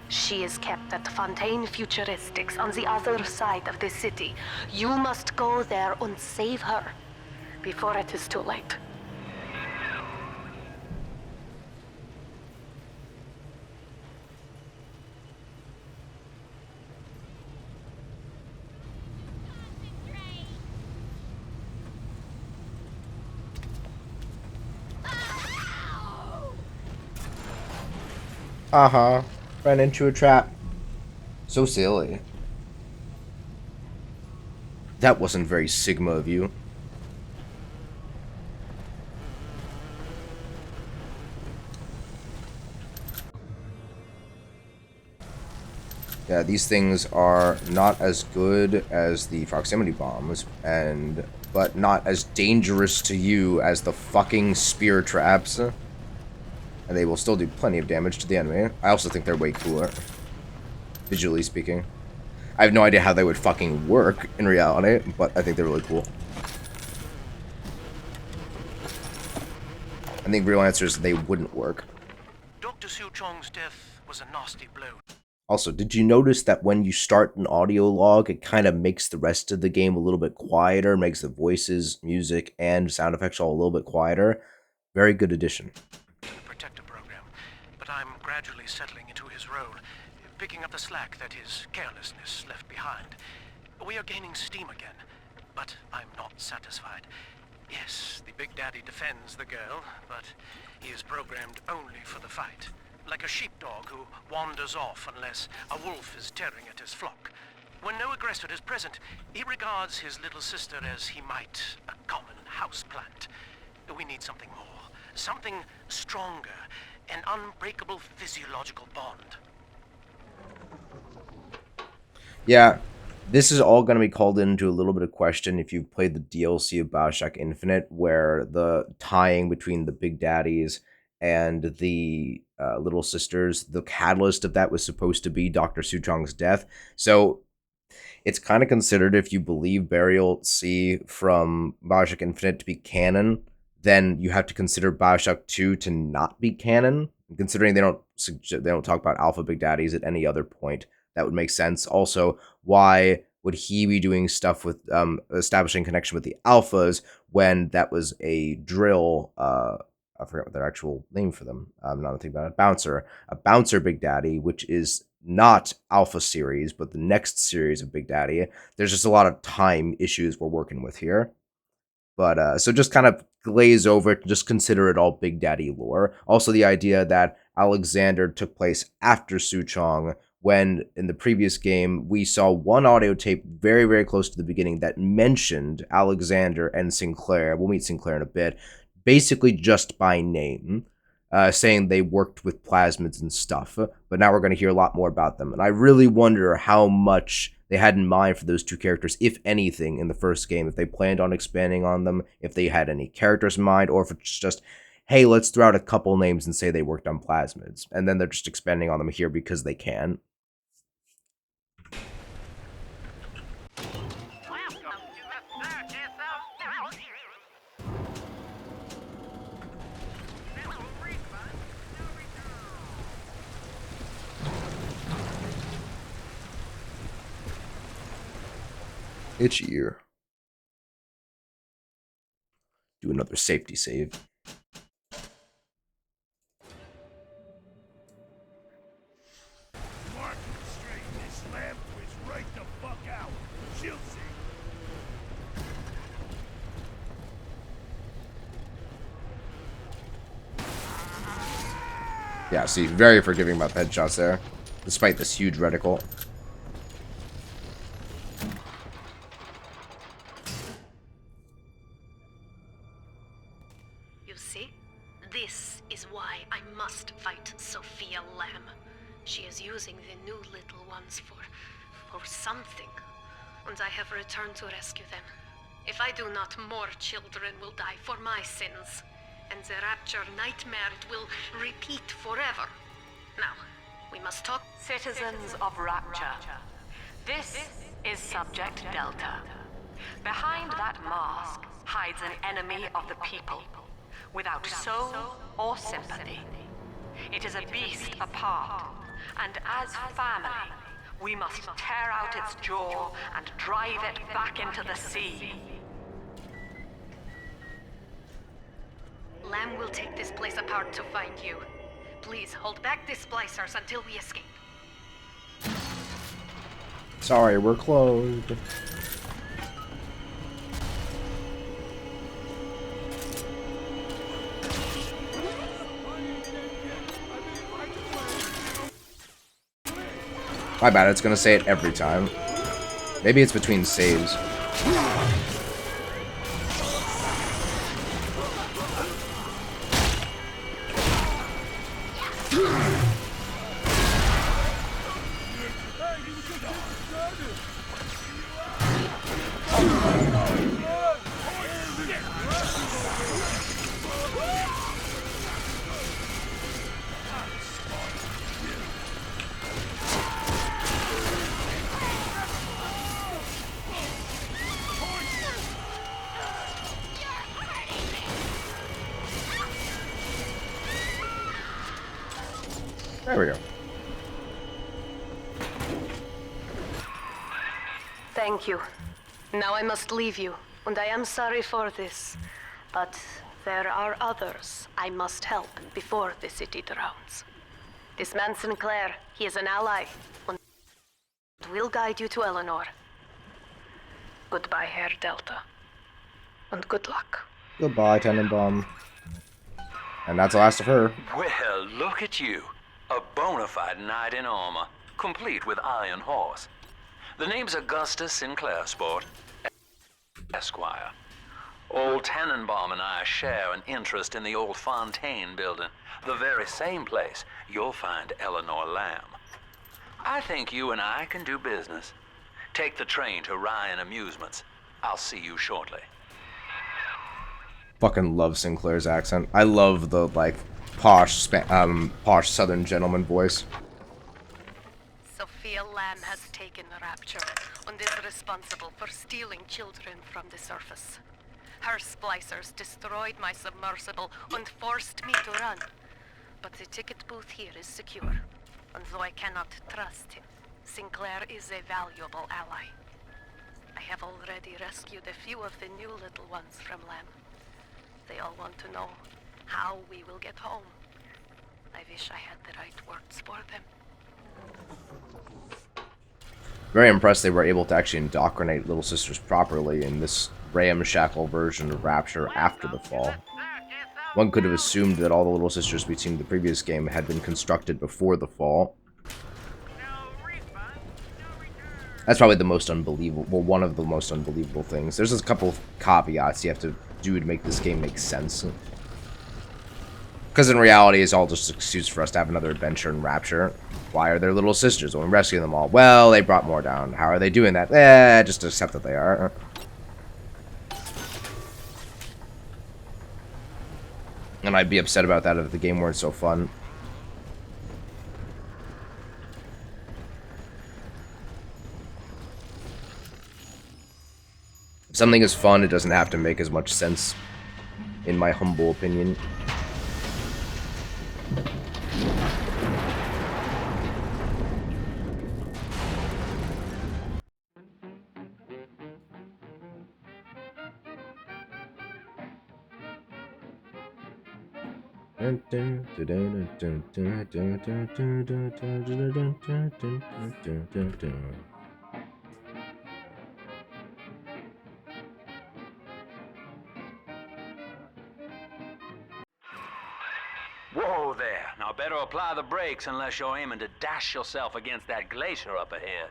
She is kept at Fontaine Futuristics on the other side of the city. You must go there and save her before it is too late. Uh-huh. Ran into a trap. So silly. That wasn't very Sigma of you. Yeah, these things are not as good as the proximity bombs, but not as dangerous to you as the fucking spear traps. And they will still do plenty of damage to the enemy. I also think they're way cooler, visually speaking. I have no idea how they would fucking work in reality, but I think they're really cool. I think real answer is they wouldn't work. Dr. Siu Chong's death was a nasty blow. Also, did you notice that when you start an audio log, it kind of makes the rest of the game a little bit quieter, makes the voices, music, and sound effects all a little bit quieter? Very good addition. Protector program, but I'm gradually settling into his role, picking up the slack that his carelessness left behind. We are gaining steam again, but I'm not satisfied. Yes, the Big Daddy defends the girl, but he is programmed only for the fight. Like a sheepdog who wanders off unless a wolf is tearing at his flock. When no aggressor is present, he regards his little sister as he might a common houseplant. We need something more, something stronger, an unbreakable physiological bond. Yeah, this is all going to be called into a little bit of question if you've played the DLC of Bioshock Infinite, where the tying between the Big Daddies and the little sisters, the catalyst of that was supposed to be Dr. Suchong's death. So it's kind of considered, if you believe Burial C from Bioshock Infinite to be canon, then you have to consider Bioshock 2 to not be canon. Considering they don't talk about Alpha Big Daddies at any other point, that would make sense. Also, why would he be doing stuff with establishing connection with the Alphas when that was a drill? I forgot what their actual name for them. I'm not thinking about it. A bouncer Big Daddy, which is not Alpha series, but the next series of Big Daddy. There's just a lot of time issues we're working with here. But so just kind of glaze over it and just consider it all Big Daddy lore. Also, the idea that Alexander took place after Suchong, when in the previous game we saw one audio tape very, very close to the beginning that mentioned Alexander and Sinclair. We'll meet Sinclair in a bit, basically just by name, saying they worked with plasmids and stuff. But now we're going to hear a lot more about them. And I really wonder how much they had in mind for those two characters, if anything, in the first game. If they planned on expanding on them, if they had any characters in mind, or if it's just, hey, let's throw out a couple names and say they worked on plasmids. And then they're just expanding on them here because they can. Itchy ear. Do another safety save. Mark it straight. This lamp is right the fuck out. She'll see. Yeah, see, very forgiving about the headshots there, despite this huge reticle. You see? This is why I must fight Sophia Lamb. She is using the new little ones for something. And I have returned to rescue them. If I do not, more children will die for my sins. And the Rapture nightmare it will repeat forever. Now, we must talk. Citizens of Rapture, this is Subject Delta. Behind that mask hides an enemy of the people, without soul or sympathy. It is a beast apart, and as family, we must tear out its jaw and drive it back into the sea. Lamb will take this place apart to find you. Please hold back the splicers until we escape. Sorry, we're closed. My bad, it's gonna say it every time. Maybe it's between saves. There we go. Thank you. Now I must leave you, and I am sorry for this. But there are others I must help before the city drowns. This man Sinclair, he is an ally, and will guide you to Eleanor. Goodbye, Herr Delta. And good luck. Goodbye, Tenenbaum. And that's the last of her. Well, look at you. A bona fide knight in armor, complete with iron horse. The name's Augustus Sinclair, sport. Esquire. Old Tenenbaum and I share an interest in the old Fontaine building, the very same place you'll find Eleanor Lamb. I think you and I can do business. Take the train to Ryan Amusements. I'll see you shortly. Fucking love Sinclair's accent. I love the, like, posh Southern gentleman voice. Sophia Lamb has taken Rapture and is responsible for stealing children from the surface. Her splicers destroyed my submersible and forced me to run. But the ticket booth here is secure, and though I cannot trust him, Sinclair is a valuable ally. I have already rescued a few of the new little ones from Lamb. They all want to know how we will get home. I wish I had the right words for them. Very impressed they were able to actually indoctrinate little sisters properly in this ramshackle version of Rapture after the fall. One could have assumed that all the little sisters we'd seen in the previous game had been constructed before the fall. That's probably the most unbelievable, well, one of the most unbelievable things. There's a couple of caveats you have to do to make this game make sense. Because in reality, it's all just an excuse for us to have another adventure in Rapture. Why are there little sisters when we rescue them all? Well, they brought more down. How are they doing that? Just accept that they are. And I'd be upset about that if the game weren't so fun. If something is fun, it doesn't have to make as much sense, in my humble opinion. Whoa there. Now better apply the brakes unless you're aiming to dash yourself against that glacier up ahead.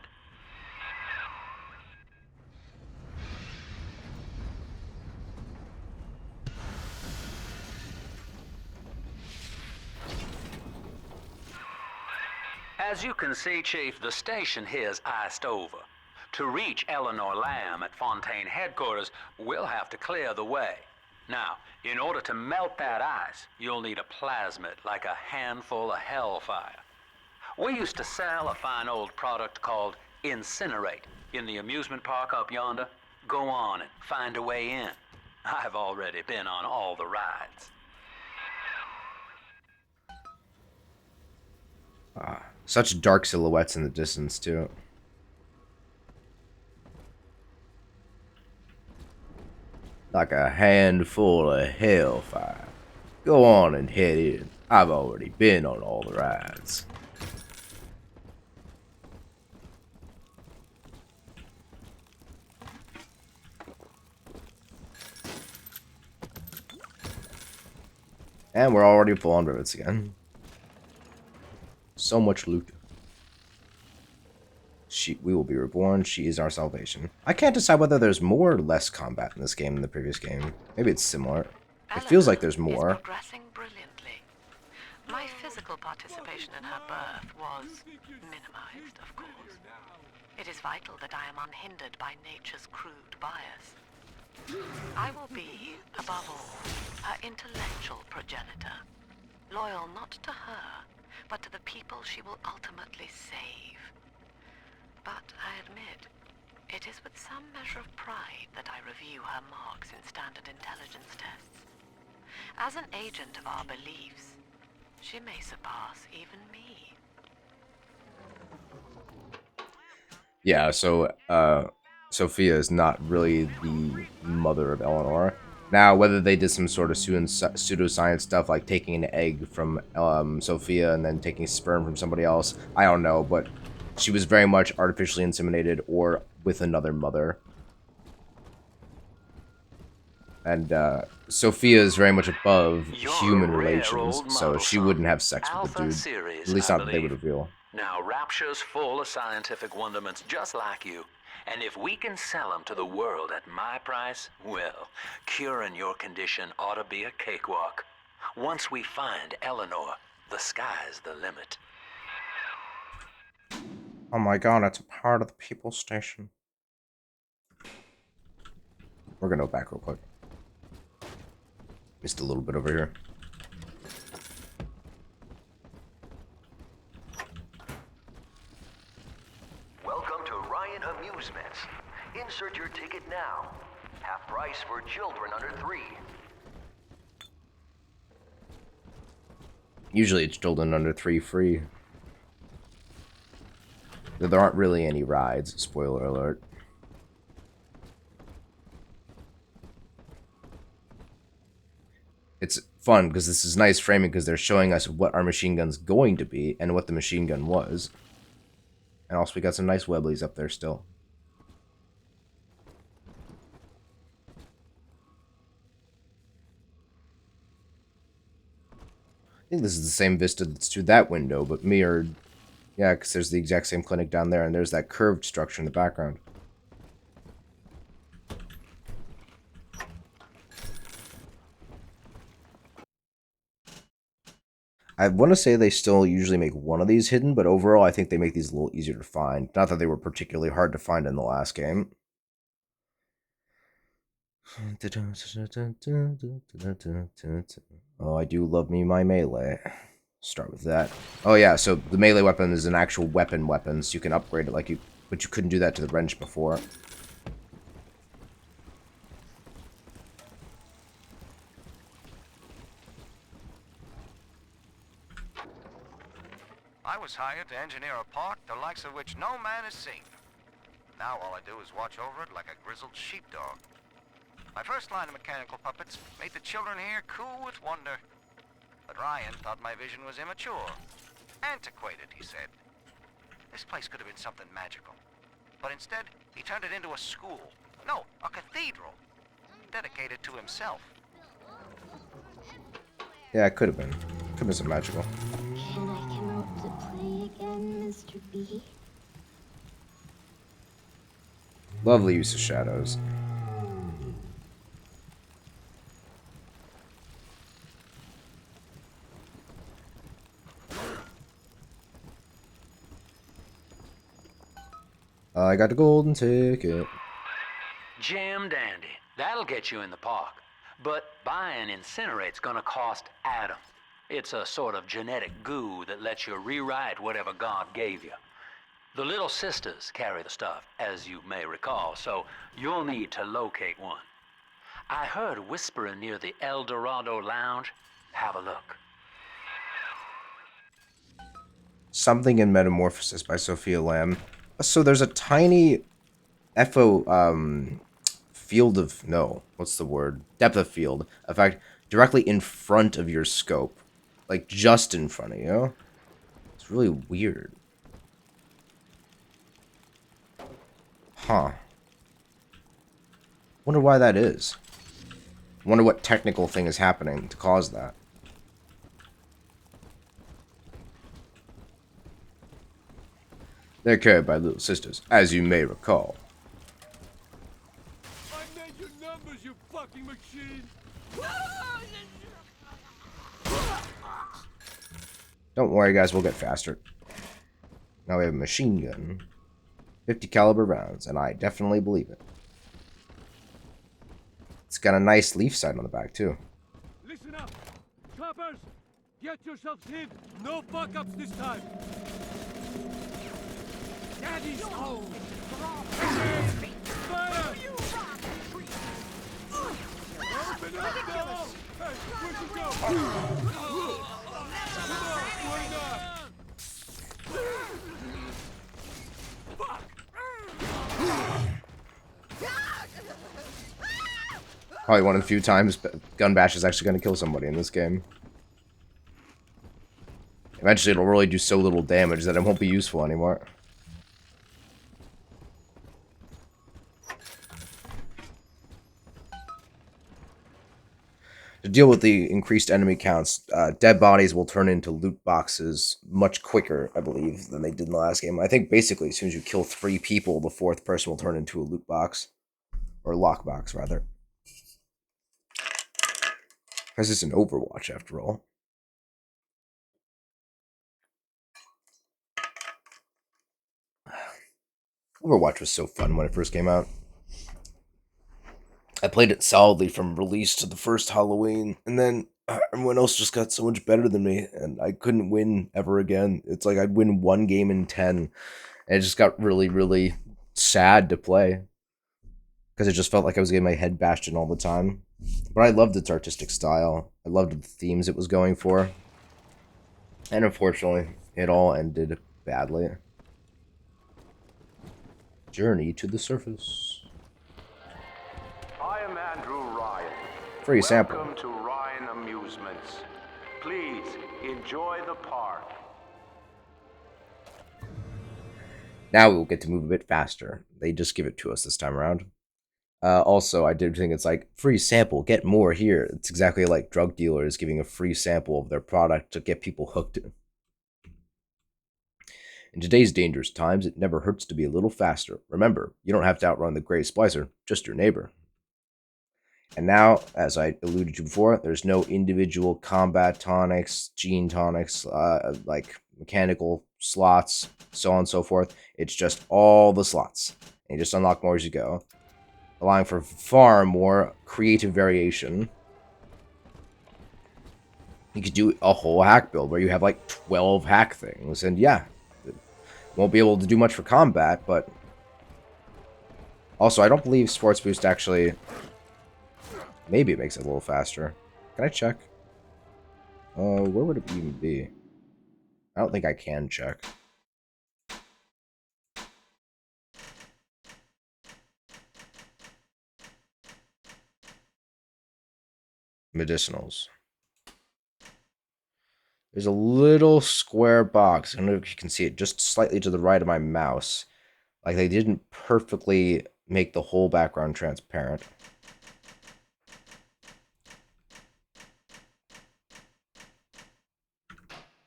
As you can see, Chief, the station here's iced over. To reach Eleanor Lamb at Fontaine headquarters, we'll have to clear the way. Now, in order to melt that ice, you'll need a plasmid, like a handful of hellfire. We used to sell a fine old product called Incinerate in the amusement park up yonder. Go on and find a way in. I've already been on all the rides. Such dark silhouettes in the distance, too. Like a handful of hellfire. Go on and head in. I've already been on all the rides. And we're already full on rivets again. So much loot. We will be reborn. She is our salvation. I can't decide whether there's more or less combat in this game than the previous game. Maybe it's similar. It feels like there's more. Is progressing brilliantly. My physical participation in her birth was minimized, of course. It is vital that I am unhindered by nature's crude bias. I will be, above all, her intellectual progenitor, loyal not to her, but to the people she will ultimately save. But I admit, it is with some measure of pride that I review her marks in standard intelligence tests. As an agent of our beliefs, she may surpass even me. Yeah, so, Sophia is not really the mother of Eleanor. Now, whether they did some sort of pseudoscience stuff, like taking an egg from Sophia and then taking sperm from somebody else, I don't know, but she was very much artificially inseminated or with another mother. And Sophia is very much above human relations, so she wouldn't have sex with the dude. Series, At least I not that they would reveal. Now, Rapture's full of scientific wonderments just like you. And if we can sell them to the world at my price, well, curing your condition ought to be a cakewalk. Once we find Eleanor, the sky's the limit. Oh my god, it's a part of the People Station. We're gonna go back real quick. Missed a little bit over here. Welcome to Ryan Amusements. Insert your ticket now. Half price for children under 3. Usually it's children under 3 free. There aren't really any rides, spoiler alert. It's fun because this is nice framing because they're showing us what our machine gun's going to be and what the machine gun was. And also we got some nice webblies up there still. I think this is the same vista that's to that window, but mirrored. Yeah, because there's the exact same clinic down there, and there's that curved structure in the background. I want to say they still usually make one of these hidden, but overall I think they make these a little easier to find. Not that they were particularly hard to find in the last game. Oh, I do love me my melee. Start with that. Oh yeah, so the melee weapon is an actual weapon, so you can upgrade it but you couldn't do that to the wrench before. I was hired to engineer a park the likes of which no man has seen. Now all I do is watch over it like a grizzled sheepdog. My first line of mechanical puppets made the children here coo with wonder. But Ryan thought my vision was immature. Antiquated, he said. This place could have been something magical. But instead, he turned it into a school. No, a cathedral. Dedicated to himself. Yeah, it could have been. Could have been some magical. Can I come out to play again, Mr. B? Lovely use of shadows. I got the golden ticket. Jam dandy. That'll get you in the park. But buying Incinerate's gonna cost Adam. It's a sort of genetic goo that lets you rewrite whatever God gave you. The Little Sisters carry the stuff, as you may recall, so you'll need to locate one. I heard whispering near the El Dorado Lounge. Have a look. Something in Metamorphosis by Sophia Lamb. So there's a tiny field of, no, what's the word? Depth of field. In fact, directly in front of your scope. Like, just in front of you. It's really weird. Huh. Wonder why that is. Wonder what technical thing is happening to cause that. They're carried by little sisters, as you may recall. I made your numbers, you fucking machine! Don't worry, guys, we'll get faster. Now we have a machine gun. 50 caliber rounds, and I definitely believe it. It's got a nice leaf sign on the back, too. Listen up! Choppers! Get yourselves hid! No fuck-ups this time! Daddy's home! Fire! Open up, no! Hey, where'd you go? Come on, why not? Probably one of the few times Gun Bash is actually going to kill somebody in this game. Eventually it'll really do so little damage that it won't be useful anymore. To deal with the increased enemy counts, dead bodies will turn into loot boxes much quicker, I believe, than they did in the last game. I think basically as soon as you kill 3 people, the 4th person will turn into a loot box. Or lockbox, rather. Because it's an Overwatch, after all. Overwatch was so fun when it first came out. I played it solidly from release to the first Halloween, and then everyone else just got so much better than me, and I couldn't win ever again. It's like I'd win 1 game in 10, and it just got really, really sad to play. Because it just felt like I was getting my head bashed in all the time. But I loved its artistic style. I loved the themes it was going for. And unfortunately, it all ended badly. Journey to the surface. I am Andrew Ryan. Free sample. Welcome to Ryan Amusements. Please enjoy the park. Now we will get to move a bit faster. They just give it to us this time around. Also, I did think it's like free sample, get more here. It's exactly like drug dealers giving a free sample of their product to get people hooked. In today's dangerous times, it never hurts to be a little faster. Remember, you don't have to outrun the gray splicer, just your neighbor. And now, as I alluded to before, there's no individual combat tonics, gene tonics, like mechanical slots, so on and so forth. It's just all the slots. And you just unlock more as you go, allowing for far more creative variation. You could do a whole hack build where you have like 12 hack things, and yeah, won't be able to do much for combat, but also I don't believe Sports Boost actually. Maybe it makes it a little faster. Can I check? Where would it even be? I don't think I can check. Medicinals. There's a little square box. I don't know if you can see it just slightly to the right of my mouse. Like they didn't perfectly make the whole background transparent.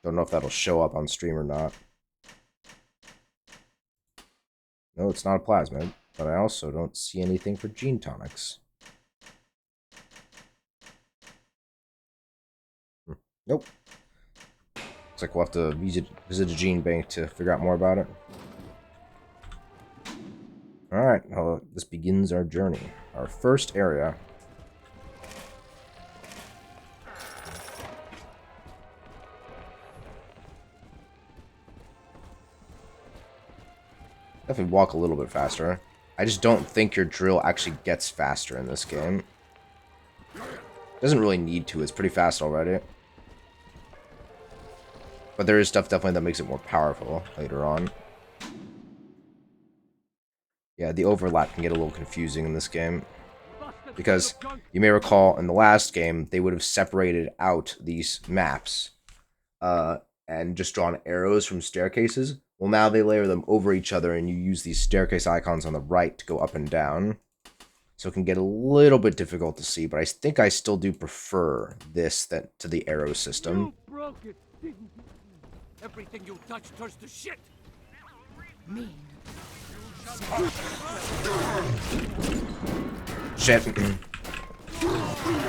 Don't know if that'll show up on stream or not. No, it's not a plasmid, but I also don't see anything for gene tonics. Nope. Looks like we'll have to visit a gene bank to figure out more about it. Alright, well, this begins our journey. Our first area. Definitely walk a little bit faster. I just don't think your drill actually gets faster in this game. Doesn't really need to, it's pretty fast already. But there is stuff definitely that makes it more powerful later on. Yeah, the overlap can get a little confusing in this game. Because you may recall in the last game, they would have separated out these maps and just drawn arrows from staircases. Well, now they layer them over each other and you use these staircase icons on the right to go up and down. So it can get a little bit difficult to see, but I think I still do prefer this to the arrow system. You broke it, didn't you? Everything you touch turns to shit. Mean. Shit.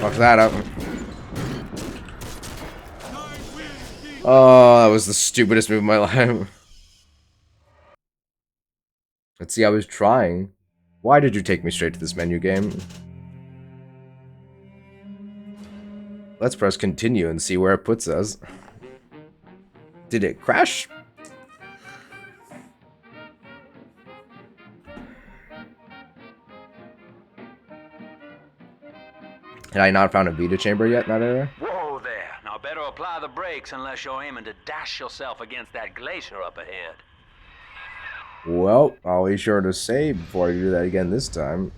Fuck that up. Oh, that was the stupidest move of my life. Let's see, I was trying. Why did you take me straight to this menu game? Let's press continue and see where it puts us. Did it crash? Had I not found a beta chamber yet in that area? Whoa there. Now better apply the brakes unless you're aiming to dash yourself against that glacier up ahead. Well, I'll be sure to save before I do that again this time.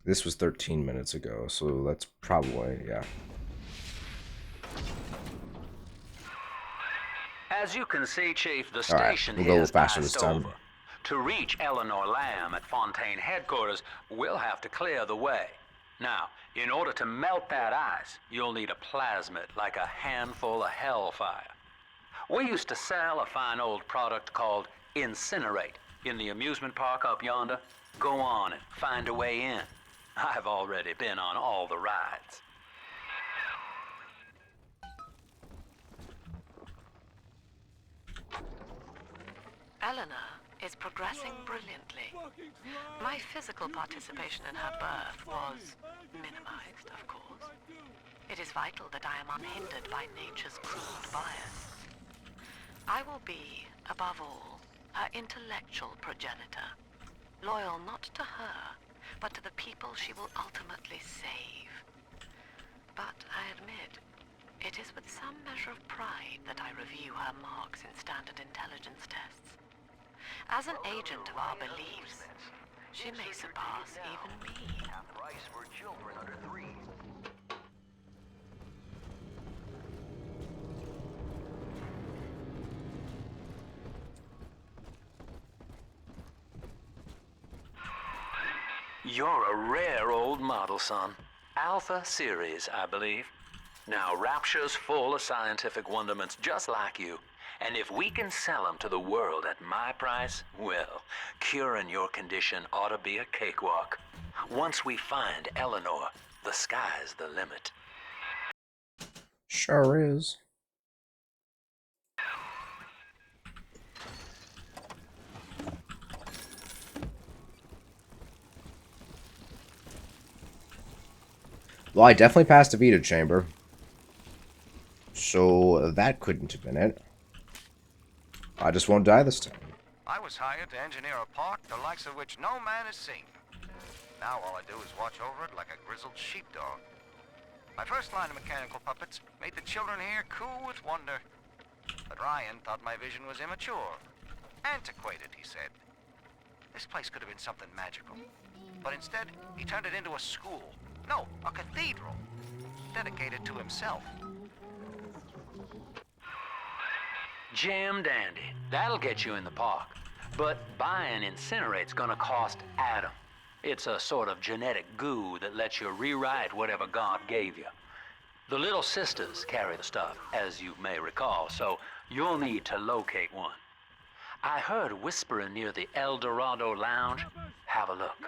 This was 13 minutes ago, so that's probably, yeah. As you can see, Chief, the Alright, station we'll go a little is faster this iced time. over. To reach Eleanor Lamb at Fontaine headquarters, we'll have to clear the way. Now, in order to melt that ice, you'll need a plasmid, like a handful of hellfire. We used to sell a fine old product called Incinerate in the amusement park up yonder. Go on and find a way in. I've already been on all the rides. Eleanor is progressing brilliantly. My physical participation in her birth was minimized, of course. It is vital that I am unhindered by nature's crude bias. I will be, above all, her intellectual progenitor, loyal not to her, but to the people she will ultimately save. But I admit, it is with some measure of pride that I review her marks in standard intelligence tests. As an agent of our beliefs, She may surpass even me. Half price for children under 3. You're a rare old model, son. Alpha series, I believe. Now, Rapture's full of scientific wonderments just like you. And if we can sell them to the world at my price, well, curing your condition ought to be a cakewalk. Once we find Eleanor, the sky's the limit. Sure is. Well, I definitely passed the Vita chamber. So that couldn't have been it. I just won't die this time. I was hired to engineer a park the likes of which no man has seen. Now all I do is watch over it like a grizzled sheepdog. My first line of mechanical puppets made the children here cool with wonder. But Ryan thought my vision was immature. Antiquated, he said. This place could have been something magical. But instead, he turned it into a school. No, a cathedral. Dedicated to himself. Jam dandy. That'll get you in the park. But buying Incinerate's gonna cost Adam. It's a sort of genetic goo that lets you rewrite whatever God gave you. The little sisters carry the stuff, as you may recall, so you'll need to locate one. I heard whispering near the El Dorado Lounge. Have a look. No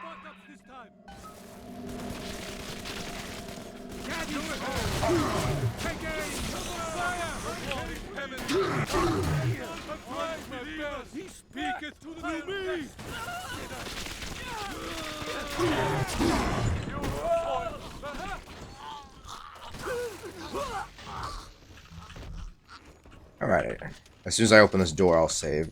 fuck-ups this time. Take aim! Fire! Heaven! I'm trying my best. He speaketh to me! Alright. As soon as I open this door, I'll save.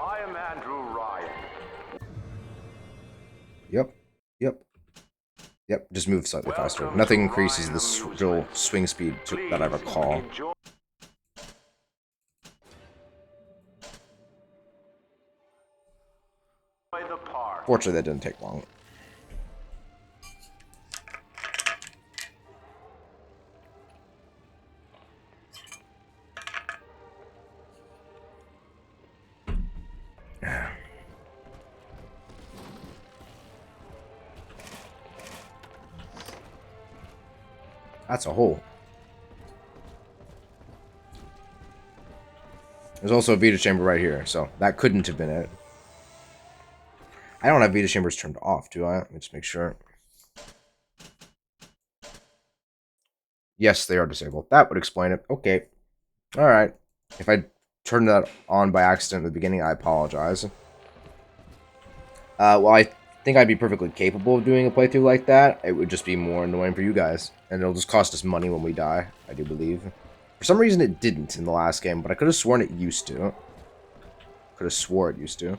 I am Andrew Ryan. Yep. Yep. Yep, just move slightly faster. Nothing increases the swing speed that I recall. Fortunately, that didn't take long. That's a hole. There's also a Vita chamber right here, so that couldn't have been it. I don't have Vita chambers turned off, do I? Let me just make sure. Yes, they are disabled. That would explain it. Okay. Alright. If I turned that on by accident at the beginning, I apologize. Well, I think I'd be perfectly capable of doing a playthrough like that. It would just be more annoying for you guys. And it'll just cost us money when we die, I do believe. For some reason it didn't in the last game, but I could have sworn it used to. Could have swore it used to.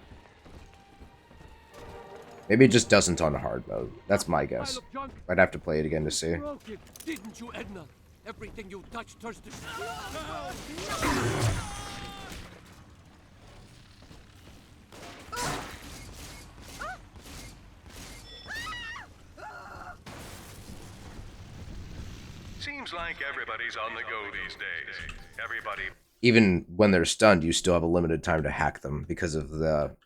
Maybe it just doesn't on hard mode. That's my guess. I'd have to play it again to see. Didn't you, Edna? Everything you touch turns to... Seems like everybody's on the go these days. Everybody... Even when they're stunned, you still have a limited time to hack them because of the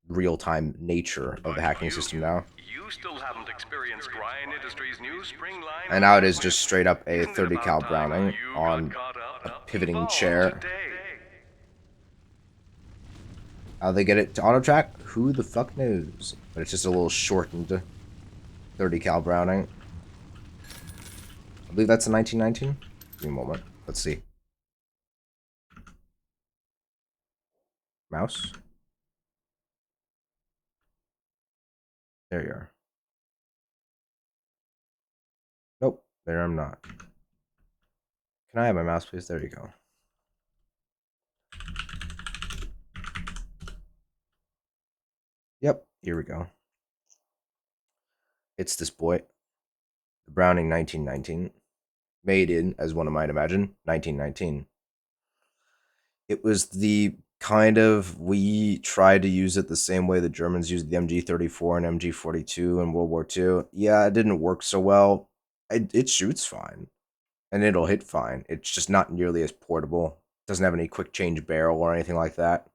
real-time nature of the hacking system now. You still haven't experienced Ryan Industries' new spring line... And now it is just straight up a 30 cal Browning on a pivoting chair. How they get it to auto track? Who the fuck knows? But it's just a little shortened 30 cal Browning. I believe that's a 1919. Give me a moment. Let's see. Mouse. There you are. Nope, there I'm not. Can I have my mouse, please? There you go. Yep, here we go. It's this boy, the Browning 1919, made in, as one might imagine, 1919. It was the kind of, we tried to use it the same way the Germans used the MG34 and MG42 in World War II. Yeah, it didn't work so well. It shoots fine, and it'll hit fine. It's just not nearly as portable. Doesn't have any quick change barrel or anything like that.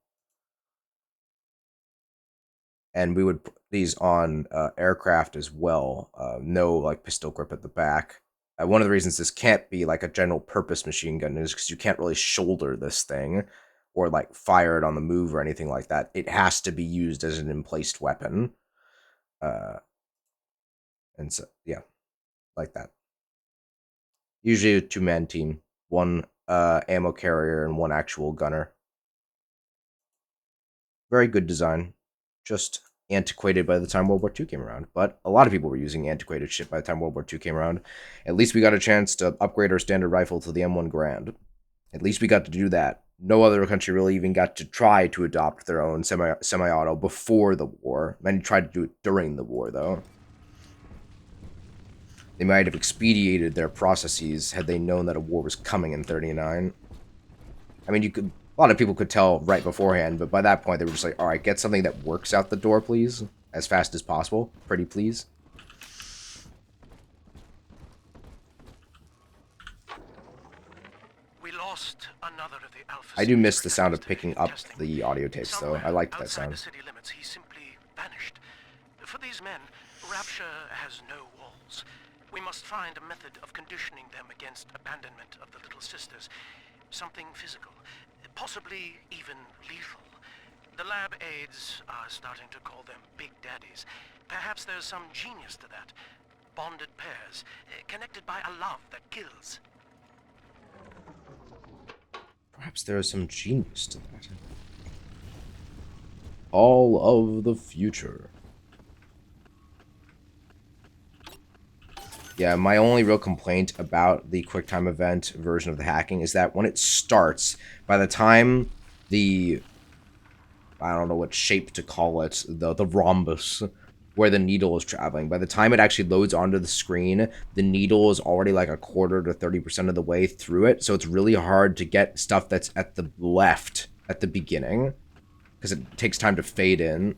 And we would put these on aircraft as well. No like pistol grip at the back. One of the reasons this can't be like a general purpose machine gun is because you can't really shoulder this thing or like fire it on the move or anything like that. It has to be used as an emplaced weapon. And so, yeah, like that. Usually a two-man team, one ammo carrier and one actual gunner. Very good design. Just antiquated by the time World War II came around. But a lot of people were using antiquated shit by the time World War II came around. At least we got a chance to upgrade our standard rifle to the M1 Garand. At least we got to do that. No other country really even got to try to adopt their own semi-auto before the war. Many tried to do it during the war, though. They might have expedited their processes had they known that a war was coming in 39. I mean, a lot of people could tell right beforehand, but by that point they were just like, all right, get something that works out the door, please, as fast as possible. Pretty please. We lost another of the Alpha. I do miss the sound of picking up the audio tapes, though. I liked that sound. The city limits, he simply vanished. For these men, Rapture has no walls. We must find a method of conditioning them against abandonment of the Little Sisters. Something physical, possibly even lethal. The lab aides are starting to call them Big Daddies. Perhaps there's some genius to that. Bonded pairs, connected by a love that kills. Perhaps there is some genius to that. All of the future. Yeah, my only real complaint about the QuickTime event version of the hacking is that when it starts, by the time the, I don't know what shape to call it, the rhombus, where the needle is traveling, by the time it actually loads onto the screen, the needle is already like a quarter to 30% of the way through it, so it's really hard to get stuff that's at the left at the beginning, because it takes time to fade in.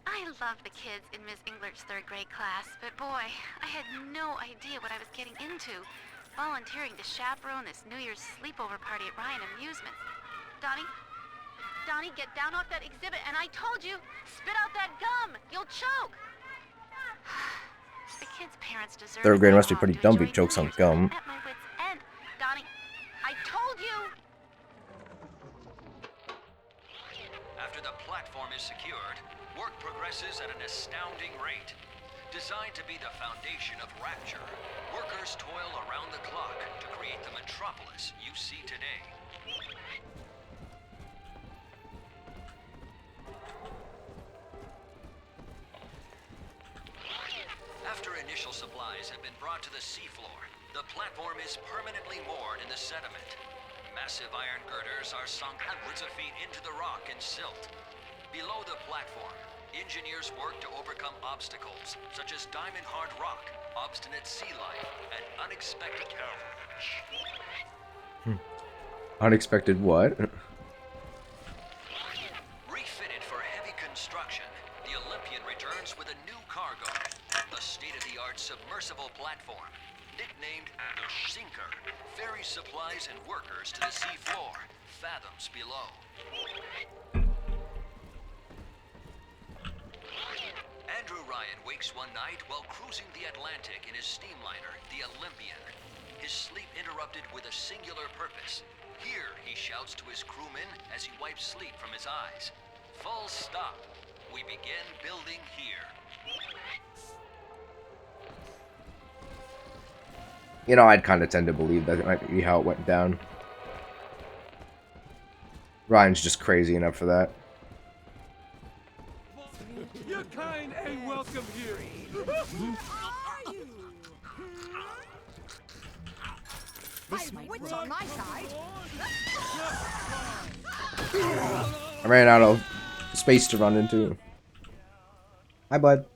I loved the kids in Miss Englert's third grade class, but boy, I had no idea what I was getting into. Volunteering to chaperone this New Year's sleepover party at Ryan Amusements. Donnie? Donnie, get down off that exhibit, and I told you, spit out that gum! You'll choke! The kids' parents deserve Third grade must be to pretty dumb if he enjoy chokes New on Year's, but I'm gum. at my wit's end. Donnie, I told you! After the platform is secured, work progresses at an astounding rate. Designed to be the foundation of Rapture, workers toil around the clock to create the metropolis you see today. After initial supplies have been brought to the seafloor, the platform is permanently moored in the sediment. Massive iron girders are sunk hundreds of feet into the rock and silt. Below the platform, engineers work to overcome obstacles, such as diamond-hard rock, obstinate sea life, and unexpected peril. Unexpected what? Refitted for heavy construction, the Olympian returns with a new cargo, a state-of-the-art submersible platform. Nicknamed the Sinker, ferries supplies and workers to the sea floor, fathoms below. Andrew Ryan wakes one night while cruising the Atlantic in his steamliner, the Olympian. His sleep interrupted with a singular purpose. Here, he shouts to his crewmen as he wipes sleep from his eyes. Full stop. We begin building here. You know, I'd kind of tend to believe that might be how it went down. Ryan's just crazy enough for that. Your kind ain't welcome here. This might work on my side. I ran out of space to run into. Hi, bud.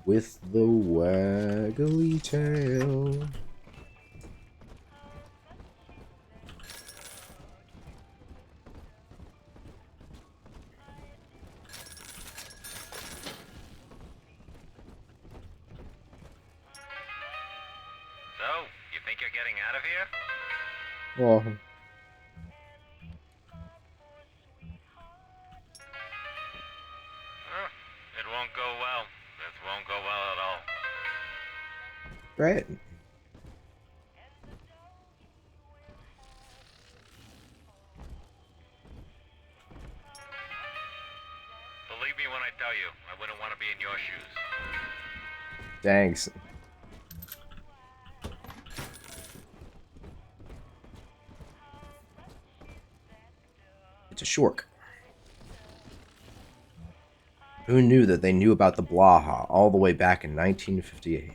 With the waggly tail. So, you think you're getting out of here? Well, It won't go well. It won't go well at all. right. Believe me when I tell you, I wouldn't want to be in your shoes. Thanks. It's a shork. Who knew that they knew about the Blaha all the way back in 1958?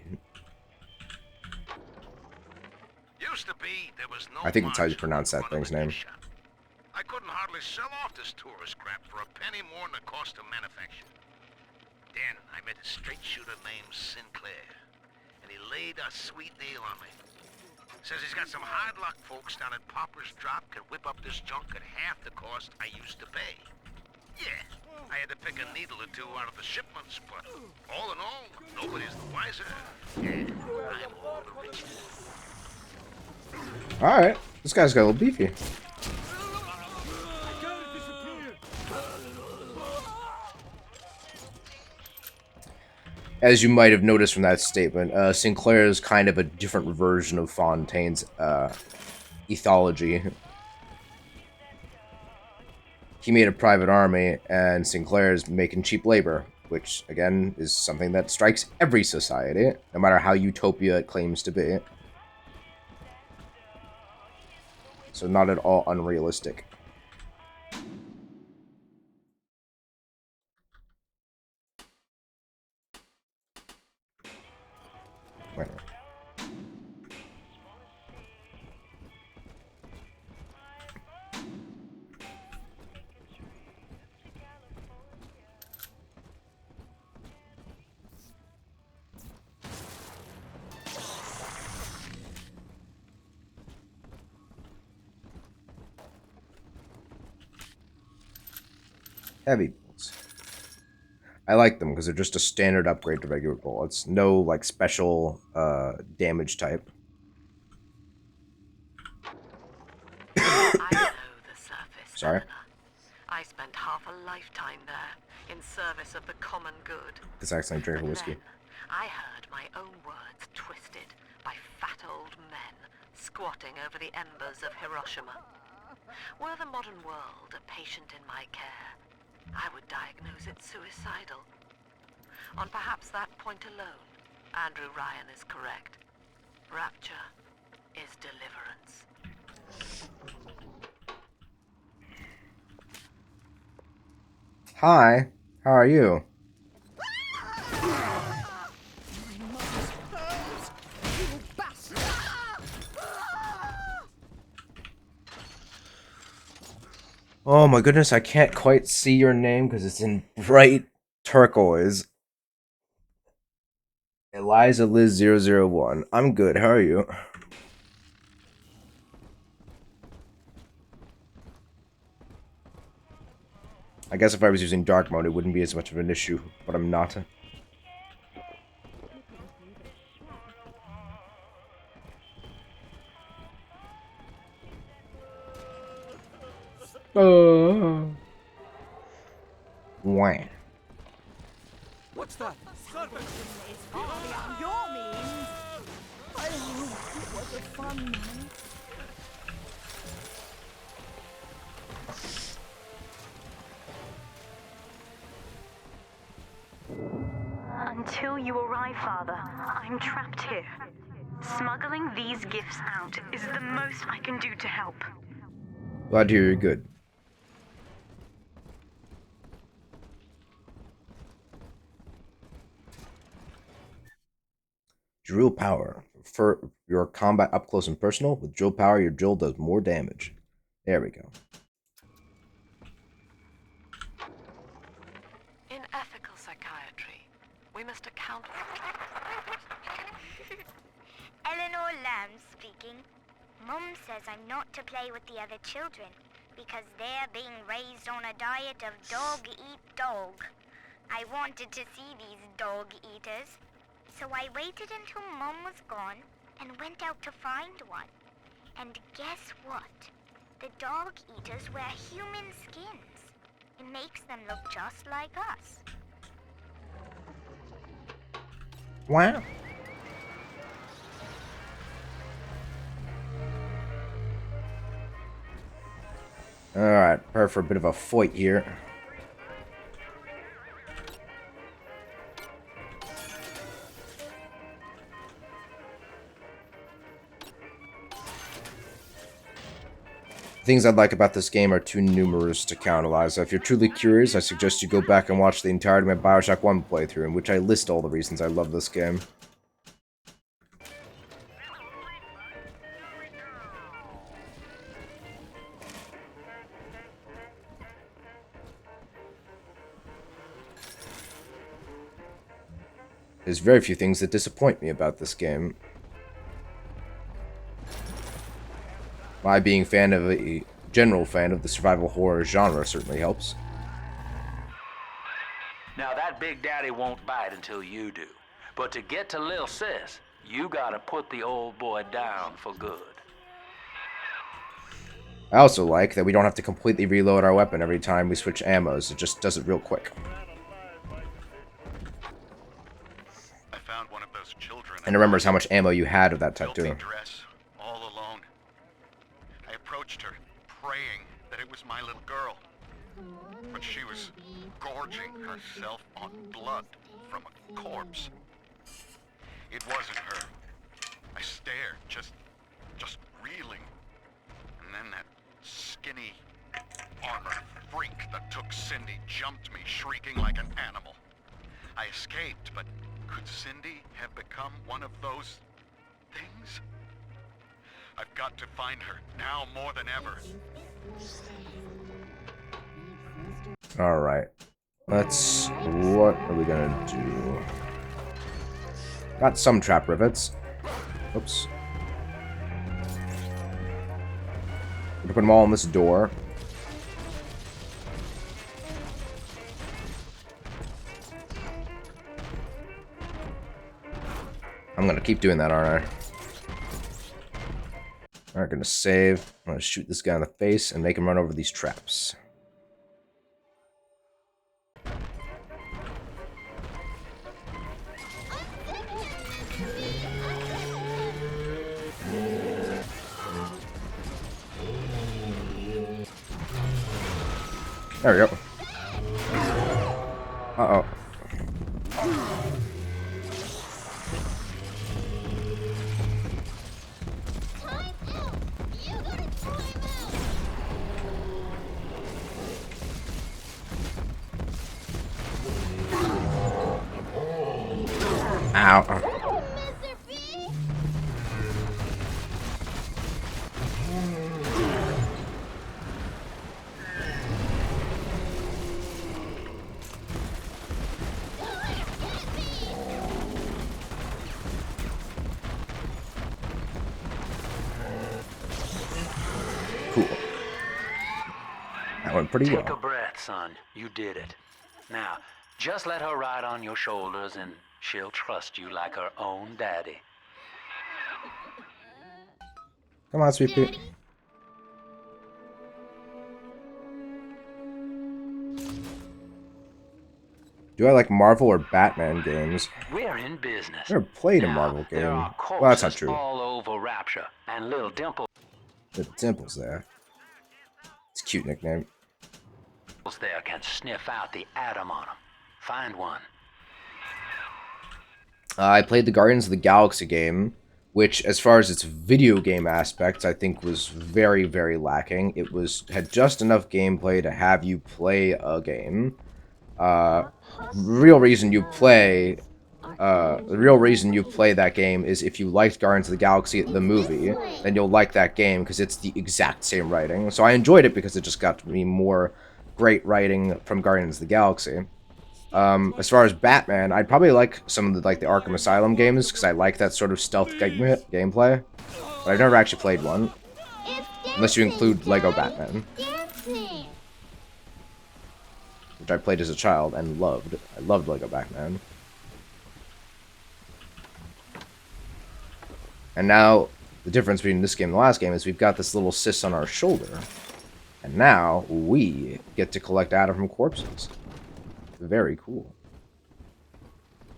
Used to be, there was no I think it's how you margin pronounce that thing's name. I couldn't hardly sell off this tourist crap for a penny more than the cost of manufacture. Then I met a straight shooter named Sinclair, and he laid a sweet deal on me. Says he's got some hard luck folks down at Popper's Drop can whip up this junk at half the cost I used to pay. Yeah, I had to pick a needle or two out of the shipments, but all in all, nobody's the wiser. And I'm all the richer. Alright, this guy's got a little beefy. As you might have noticed from that statement, Sinclair is kind of a different version of Fontaine's ethology. He made a private army, and Sinclair is making cheap labor, which, again, is something that strikes every society, no matter how utopia it claims to be. So not at all unrealistic. Wait. Heavy bullets. I like them because they're just a standard upgrade to regular bullets. No, like, special damage type. I know the surface. Sorry. I spent half a lifetime there, in service of the common good. This accidentally drank a whiskey. I heard my own words twisted by fat old men squatting over the embers of Hiroshima. Were the modern world a patient in my care, I would diagnose it suicidal. On perhaps that point alone, Andrew Ryan is correct. Rapture is deliverance. Hi, how are you? Oh my goodness, I can't quite see your name because it's in bright turquoise. Eliza Liz 001. I'm good, how are you? I guess if I was using dark mode, it wouldn't be as much of an issue, but I'm not. Wah. What's that? Salvation is far beyond your means. I hope it was a fun night. Until you arrive, Father, I'm trapped here. Smuggling these gifts out is the most I can do to help. Glad to hear you're good. Drill power. your combat up close and personal. With drill power, your drill does more damage. There we go. In ethical psychiatry, we must account for... Eleanor Lamb speaking. Mum says I'm not to play with the other children because they're being raised on a diet of dog-eat-dog. I wanted to see these dog-eaters, so I waited until Mum was gone and went out to find one. And guess what? The dog-eaters wear human skins. It makes them look just like us. Wow. Alright, prepare for a bit of a fight here. Things I'd like about this game are too numerous to count, Eliza. If you're truly curious, I suggest you go back and watch the entirety of my Bioshock 1 playthrough, in which I list all the reasons I love this game. There's very few things that disappoint me about this game. My being a general fan of the survival horror genre certainly helps. Now that Big Daddy won't bite until you do. But to get to Lil Sis, you gotta put the old boy down for good. I also like that we don't have to completely reload our weapon every time we switch ammos. It just does it real quick. I found one of those children. And it remembers how much ammo you had of that type too. Dress, all alone. I approached her, praying that it was my little girl. But she was gorging herself on blood from a corpse. It wasn't her. I stared, just reeling. And then that skinny armored freak that took Cindy jumped me, shrieking like an animal. I escaped, but could Cindy have become one of those things? I've got to find her, now more than ever. Alright. What are we gonna do? Got some trap rivets. Oops. We're gonna put them all on this door. I'm gonna keep doing that, aren't I? Alright, gonna save. I'm gonna shoot this guy in the face and make him run over these traps. There we go. Uh-oh. Ow. Cool. That went pretty well. Take a breath, son. You did it. Now, just let her ride on your shoulders and she'll trust you like her own daddy. Come on, sweet pea. Do I like Marvel or Batman games? We're in business. I've never played a Now, Marvel there game. are Well, that's not corpses true. all over Rapture, and little Dimple The Dimple's there. It's a cute nickname. there can sniff out the atom on them. Find one. I played the Guardians of the Galaxy game, which, as far as its video game aspects, I think was very, very lacking. It had just enough gameplay to have you play a game. Real reason you play the real reason you play that game is if you liked Guardians of the Galaxy, the movie, then you'll like that game because it's the exact same writing. So I enjoyed it because it just got me more great writing from Guardians of the Galaxy. As far as Batman, I'd probably like some of the Arkham Asylum games because I like that sort of stealth gameplay. But I've never actually played one, unless you include Lego Batman, which I played as a child and loved. I loved Lego Batman. And now, the difference between this game and the last game is we've got this little cyst on our shoulder. And now, we get to collect data from corpses. Very cool.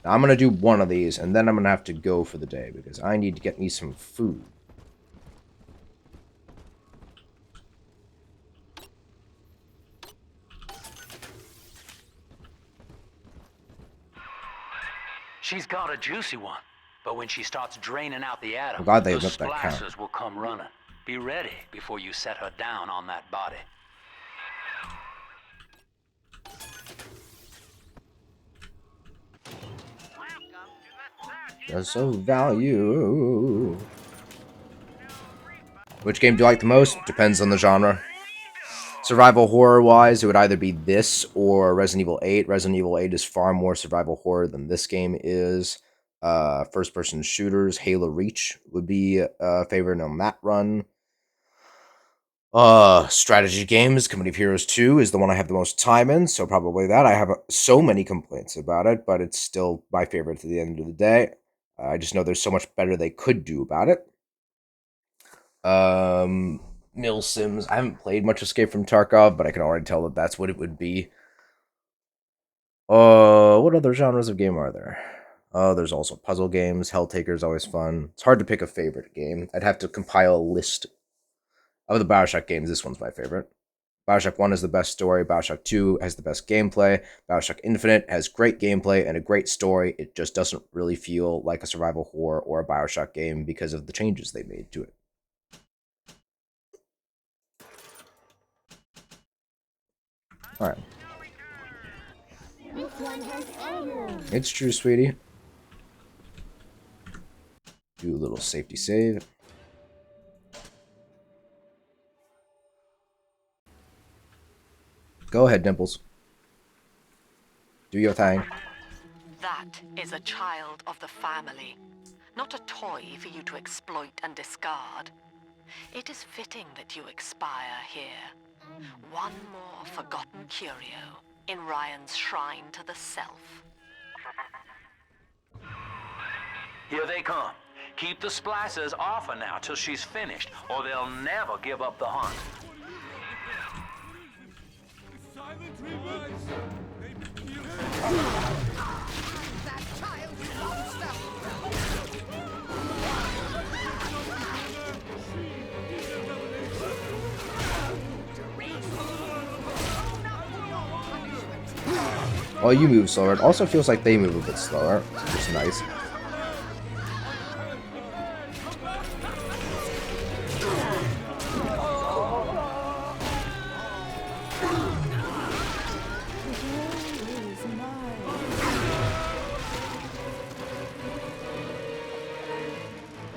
Now, I'm going to do one of these, and then I'm going to have to go for the day, because I need to get me some food. She's got a juicy one, but when she starts draining out the atom, I'm glad they the admit that count. splicers will come running. Be ready before you set her down on that body. There's a value. Which game do you like the most? Depends on the genre. Survival horror-wise, it would either be this or Resident Evil 8. Resident Evil 8 is far more survival horror than this game is. First-person shooters, Halo Reach would be a favorite on that run. Strategy games, Company of Heroes 2 is the one I have the most time in, so probably that. I have so many complaints about it, but it's still my favorite at the end of the day. I just know there's so much better they could do about it. Mill Sims. I haven't played much Escape from Tarkov, but I can already tell that that's what it would be. What other genres of game are there? There's also puzzle games. Helltaker is always fun. It's hard to pick a favorite game. I'd have to compile a list of the Bioshock games. This one's my favorite. Bioshock 1 is the best story. Bioshock 2 has the best gameplay. Bioshock Infinite has great gameplay and a great story. It just doesn't really feel like a survival horror or a Bioshock game because of the changes they made to it. Alright. It's true, sweetie. Do a little safety save. Go ahead, Dimples. Do your thing. That is a child of the family, not a toy for you to exploit and discard. It is fitting that you expire here. One more forgotten curio in Ryan's shrine to the self. Here they come. Keep the splicers off her now till she's finished, or they'll never give up the hunt. Well, you move slower. It also feels like they move a bit slower, which is nice.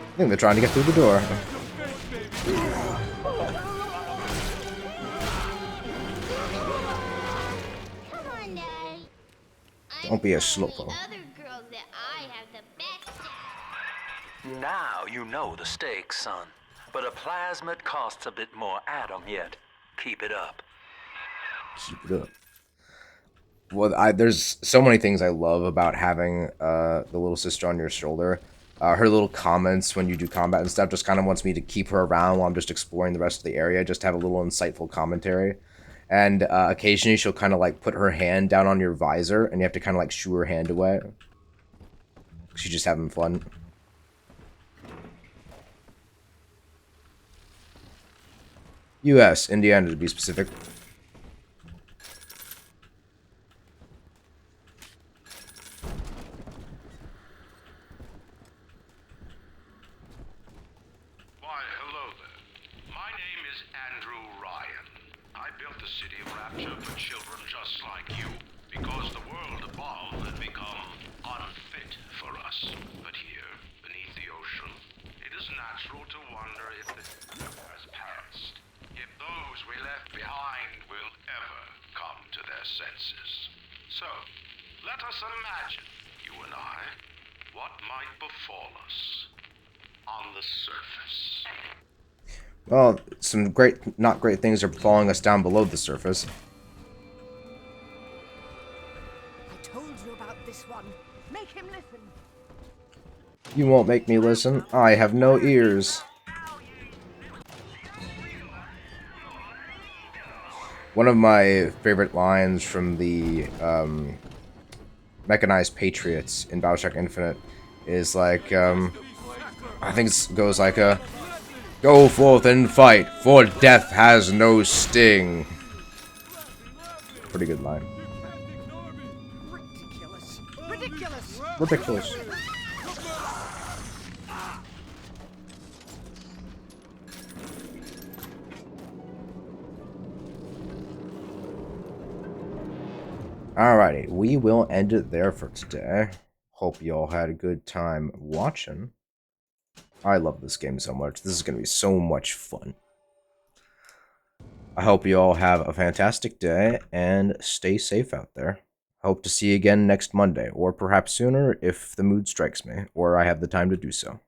I think they're trying to get through the door. Don't be a slowpoke. Now you know the stakes, son. But a plasmid costs a bit more atom yet. Keep it up. Keep it up. Well, there's so many things I love about having the little sister on your shoulder. Her little comments when you do combat and stuff just kind of wants me to keep her around while I'm just exploring the rest of the area, just to have a little insightful commentary. And occasionally she'll kind of like put her hand down on your visor, and you have to kind of like shoo her hand away. She's just having fun. U.S., Indiana to be specific. Why, hello there. My name is Andrew Ryan. I built the city of Rapture for children just like you, because the world above had become unfit for us imagine, you and I, what might befall us on the surface. Well, some not great things are befalling us down below the surface. I told you about this one. Make him listen. You won't make me listen. I have no ears. One of my favorite lines from the Mechanized Patriots in Bioshock Infinite is like, I think it goes like, go forth and fight, for death has no sting. Pretty good line. Ridiculous! Ridiculous. Alrighty, we will end it there for today. Hope you all had a good time watching. I love this game so much. This is going to be so much fun. I hope you all have a fantastic day and stay safe out there. Hope to see you again next Monday, or perhaps sooner if the mood strikes me, or I have the time to do so.